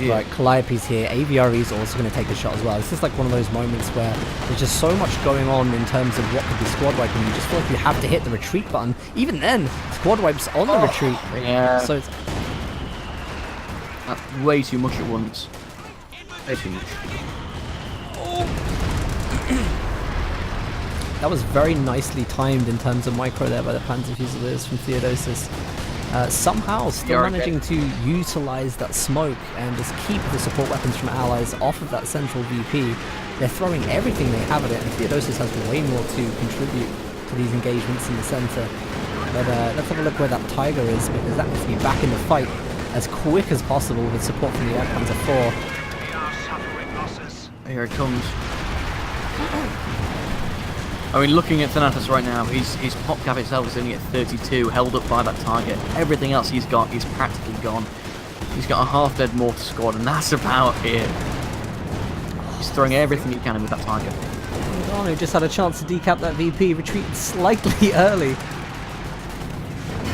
Right, Calliope's here. AVRE is also going to take a shot as well. This is like one of those moments where there's just so much going on in terms of what could be squad wiping. You just feel like you have to hit the retreat button. Even then, squad wipes on the retreat. Yeah. So it's that's way too much at once. Way too much. That was very nicely timed in terms of micro there by the Panzer Fusiliers from Theodosius. Somehow still managing to utilize that smoke and just keep the support weapons from allies off of that central VP. They're throwing everything they have at it, and Theodosius has way more to contribute to these engagements in the center. But let's have a look where that Tiger is, because that needs to be back in the fight as quick as possible with support from the Panzer IV. Here it comes. I mean, looking at Thanatos right now, his pop cap itself is only at 32, held up by that target. Everything else he's got is practically gone. He's got a half-dead mortar squad, and that's about it. He's throwing everything he can with that target. Garno just had a chance to decap that VP, retreated slightly early.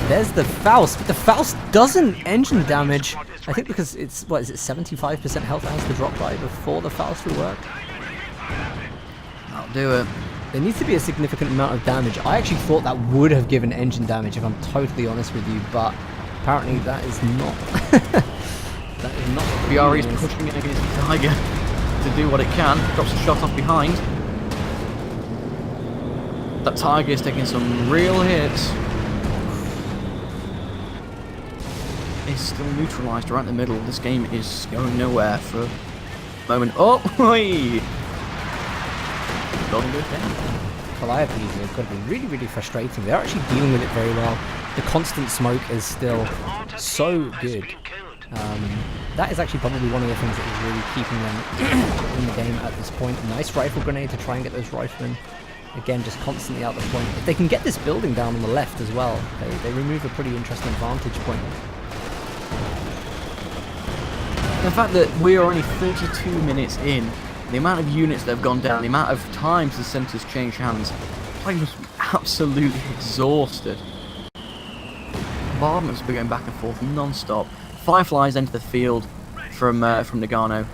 There's the Faust, but the Faust doesn't engine damage. I think because it's, what is it, 75% health it has to drop by before the Faust will work. That'll do it. There needs to be a significant amount of damage. I actually thought that would have given engine damage, if I'm totally honest with you, but apparently that is not. That is not what BR is pushing it against the Tiger to do what it can. Drops a shot off behind. That Tiger is taking some real hits. It's still neutralised right in the middle. This game is going nowhere for a moment. Oh, hey! Not a good thing. Calliope is going to be really, really frustrating. They're actually dealing with it very well. The constant smoke is still so good. That is actually probably one of the things that is really keeping them in the game at this point. Nice rifle grenade to try and get those riflemen. Again, just constantly out the point. If they can get this building down on the left as well, they remove a pretty interesting vantage point. The fact that we are only 32 minutes in, the amount of units that have gone down, the amount of times the centres change hands, I was absolutely exhausted. Bombardments will be going back and forth non-stop. Fireflies enter the field from Nagano.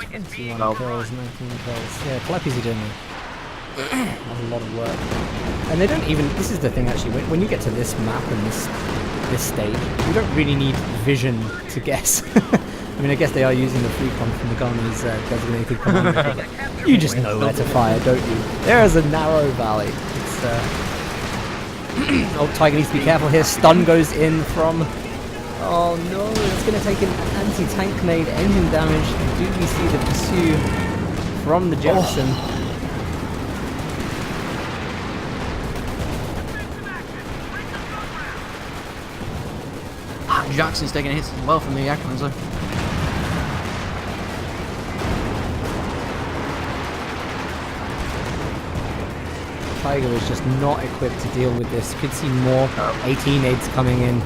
21 kills, 19 kills. Yeah, Calliope's are doing a lot of work. And they don't even, this is the thing actually, when you get to this map and this stage, you don't really need vision to guess. I mean, I guess they are using the recon from Nagano's designated commander, but you just know where to fire, don't you? There is a narrow valley. It's, oh, Tiger needs to be careful here. Stun goes in from... Oh no, it's going to take an anti-tank nade, engine damage. Do we see the pursue from the Jefferson? Oh. Jackson's taking hits as well from the Yakuza. Tiger is just not equipped to deal with this. Could see more 18 nades coming in.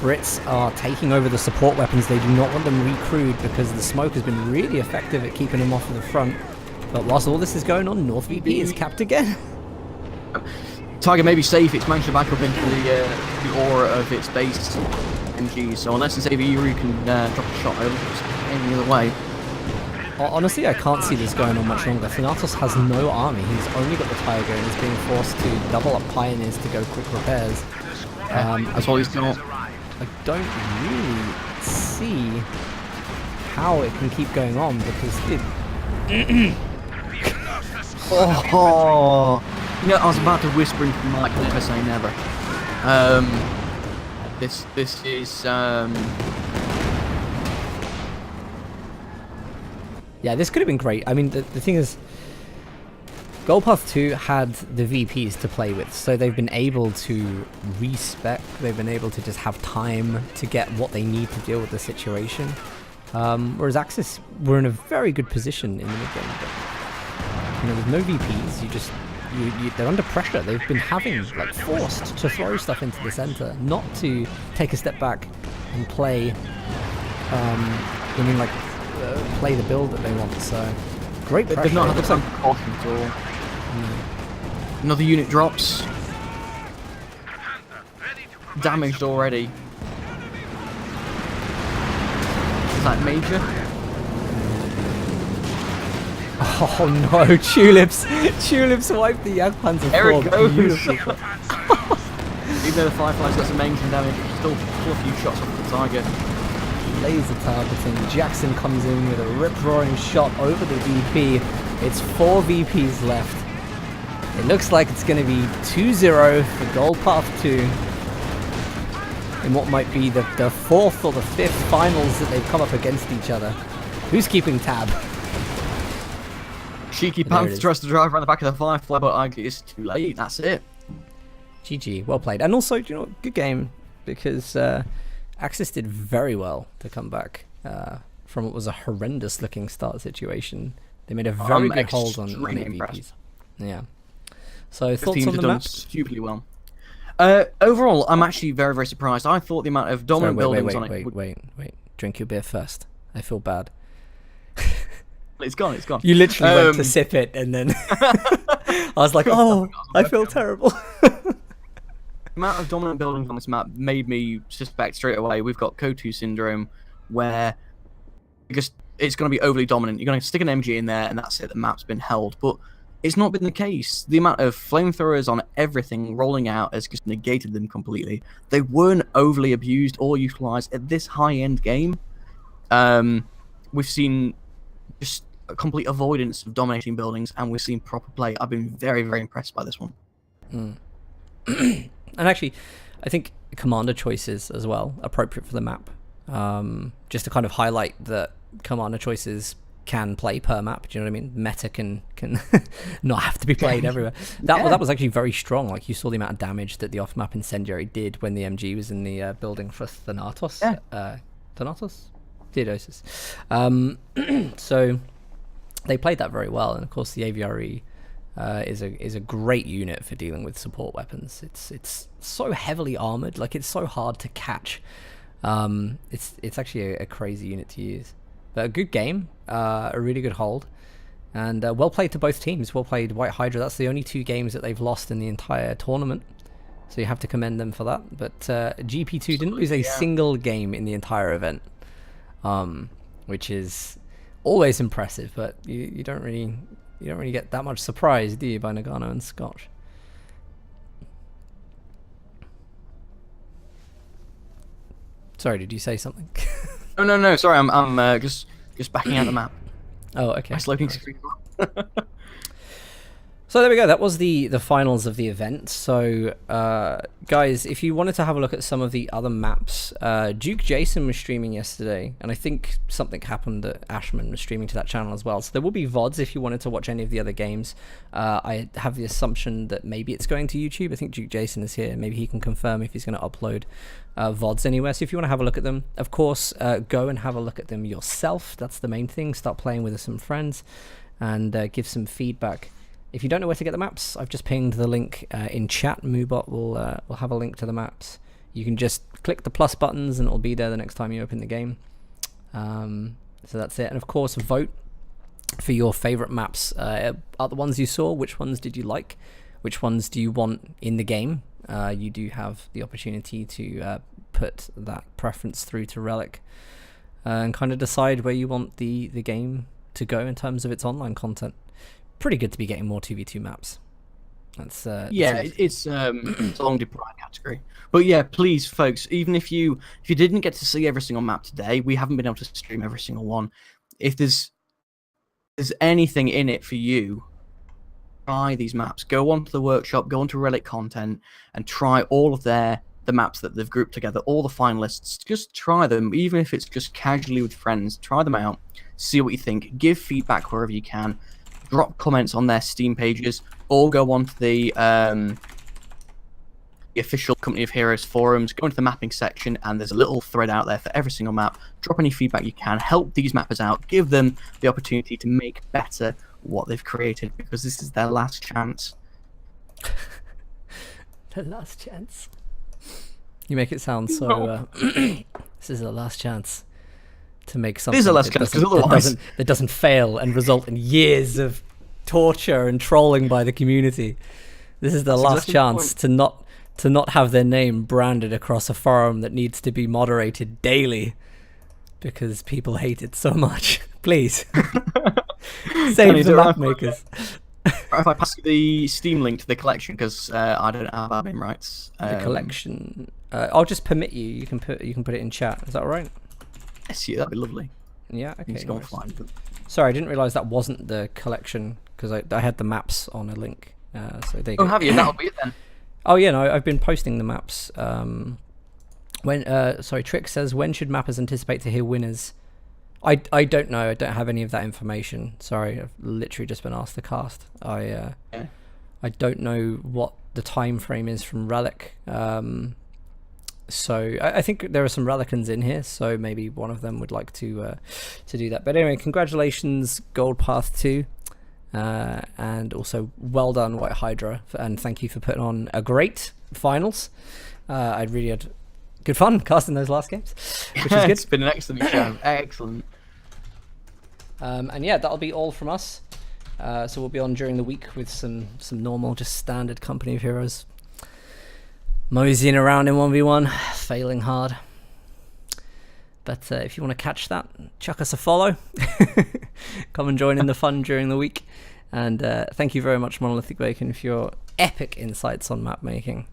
Brits are taking over the support weapons. They do not want them recrewed because the smoke has been really effective at keeping them off of the front. But whilst all this is going on, North VP is capped again. Tiger may be safe. It's managed to back up into the aura of its base MG. So unless it's AVU, can drop a shot over any other way. Honestly, I can't see this going on much longer. Thanatos has no army. He's only got the Tiger and is being forced to double up Pioneers to go quick repairs. That's all he's got. I don't really see how it can keep going on because it... Oh, you know, I was about to whisper into the mic, never say never. This is Yeah, this could have been great. I mean, the thing is, Goldpath 2 had the VPs to play with, so they've been able to respec, they've been able to just have time to get what they need to deal with the situation. Whereas Axis were in a very good position in the mid-game, but, you know, with no VPs, they're under pressure. They've been like, forced to throw stuff into the center, not to take a step back and play, play the build that they want, so great pressure. They've not had the same precaution at all. Another unit drops. Damaged already. Is that major? Oh no, Tulips! Tulips wiped the Jagdpanzer. There it goes! Even though the Firefly's got some engine damage, still pull a few shots off the Tiger. Laser targeting. Jackson comes in with a rip-roaring shot over the VP. It's 4 VPs left. It looks like it's going to be 2-0 for Goldpath 2 in what might be the 4th or the 5th finals that they've come up against each other. Who's keeping tab? Cheeky Panther tries to drive around the back of the Firefly, but it's too late. That's it. GG. Well played. And also, you know, good game because Axis did very well to come back from what was a horrendous looking start situation. They made a very good hold on extremely AVPs. impressed. Yeah. So The thoughts teams on have the done map? stupidly well. Overall, I'm actually very, very surprised. I thought the amount of dominant buildings on it. Wait. Drink your beer first. I feel bad. It's gone. It's gone. You literally went to sip it and then I was like, oh, I feel terrible. The amount of dominant buildings on this map made me suspect straight away we've got Kotu syndrome, where because it's going to be overly dominant. You're going to stick an MG in there, and that's it. The map's been held, but it's not been the case. The amount of flamethrowers on everything rolling out has just negated them completely. They weren't overly abused or utilized at this high-end game. We've seen just a complete avoidance of dominating buildings, and we've seen proper play. I've been very, very impressed by this one. And actually, I think commander choices as well, appropriate for the map. Just to kind of highlight that commander choices can play per map. Do you know what I mean? Meta can not have to be played everywhere. That was actually very strong. Like, you saw the amount of damage that the off-map incendiary did when the MG was in the building for Thanatos. Thanatos? Theodosis. So they played that very well, and of course the AVRE is a great unit for dealing with support weapons. It's so heavily armored, like it's so hard to catch. It's actually a crazy unit to use. But a good game, a really good hold, and well played to both teams. Well played, White Hydra. That's the only 2 games that they've lost in the entire tournament, so you have to commend them for that. But GP2 didn't lose a single game in the entire event, which is always impressive. But you don't really get that much surprise, do you, by Nagano and Scotch? Sorry, did you say something? Oh, no. Sorry, I'm just backing out the map. Oh, okay. My sloping screen. So there we go. That was the finals of the event. So, guys, if you wanted to have a look at some of the other maps, Duke Jason was streaming yesterday, and I think something happened that Ashman was streaming to that channel as well. So there will be VODs if you wanted to watch any of the other games. I have the assumption that maybe it's going to YouTube. I think Duke Jason is here. Maybe he can confirm if he's going to upload VODs anywhere. So if you want to have a look at them, of course, go and have a look at them yourself. That's the main thing. Start playing with some friends and give some feedback. If you don't know where to get the maps, I've just pinged the link in chat. Moobot will have a link to the maps. You can just click the plus buttons and it'll be there the next time you open the game. So that's it. And of course, vote for your favorite maps. Are the ones you saw? Which ones did you like? Which ones do you want in the game? You do have the opportunity to put that preference through to Relic and kind of decide where you want the game to go in terms of its online content. Pretty good to be getting more 2v2 maps. It's a long deprived category. But yeah, please, folks, even if you didn't get to see every single map today, we haven't been able to stream every single one. If there's anything in it for you, try these maps. Go onto the workshop, go onto Relic content, and try all of the maps that they've grouped together, all the finalists. Just try them, even if it's just casually with friends. Try them out, see what you think, give feedback wherever you can. Drop comments on their Steam pages, or go onto the official Company of Heroes forums, go into the mapping section, and there's a little thread out there for every single map. Drop any feedback you can, help these mappers out, give them the opportunity to make better what they've created, because this is their last chance. The last chance. You make it sound so... this is the last chance to make something that doesn't fail and result in years of torture and trolling by the community. This is the last chance to not have their name branded across a forum that needs to be moderated daily because people hate it so much. Please save the map makers. If I pass you the Steam link to the collection, because I don't have admin rights. The collection. I'll just permit you. You can put it in chat. Is that all right? Yes, yeah, that'd be lovely. Yeah, okay. Sorry, I didn't realise that wasn't the collection because I had the maps on a link. So they have you? That'll be it then. Oh yeah, no, I've been posting the maps. Trick says, when should mappers anticipate to hear winners? I don't know. I don't have any of that information. Sorry, I've literally just been asked to cast. I don't know what the time frame is from Relic. So I think there are some Ralikans in here, so maybe one of them would like to do that. But anyway, congratulations, Gold Path 2. And also well done, White Hydra, and thank you for putting on a great finals. I really had good fun casting those last games, which is good. It's been an excellent show. Excellent. And yeah, that'll be all from us. So we'll be on during the week with some normal, just standard Company of Heroes. Moseying around in 1v1, failing hard. But if you want to catch that, chuck us a follow. Come and join in the fun during the week. And thank you very much, Monolithic Bacon, for your epic insights on map making.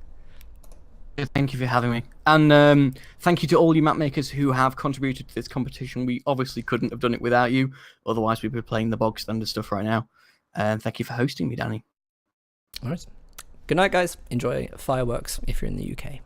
Thank you for having me. And thank you to all you map makers who have contributed to this competition. We obviously couldn't have done it without you. Otherwise, we'd be playing the bog standard stuff right now. And thank you for hosting me, Danny. All right. Good night, guys. Enjoy fireworks if you're in the UK.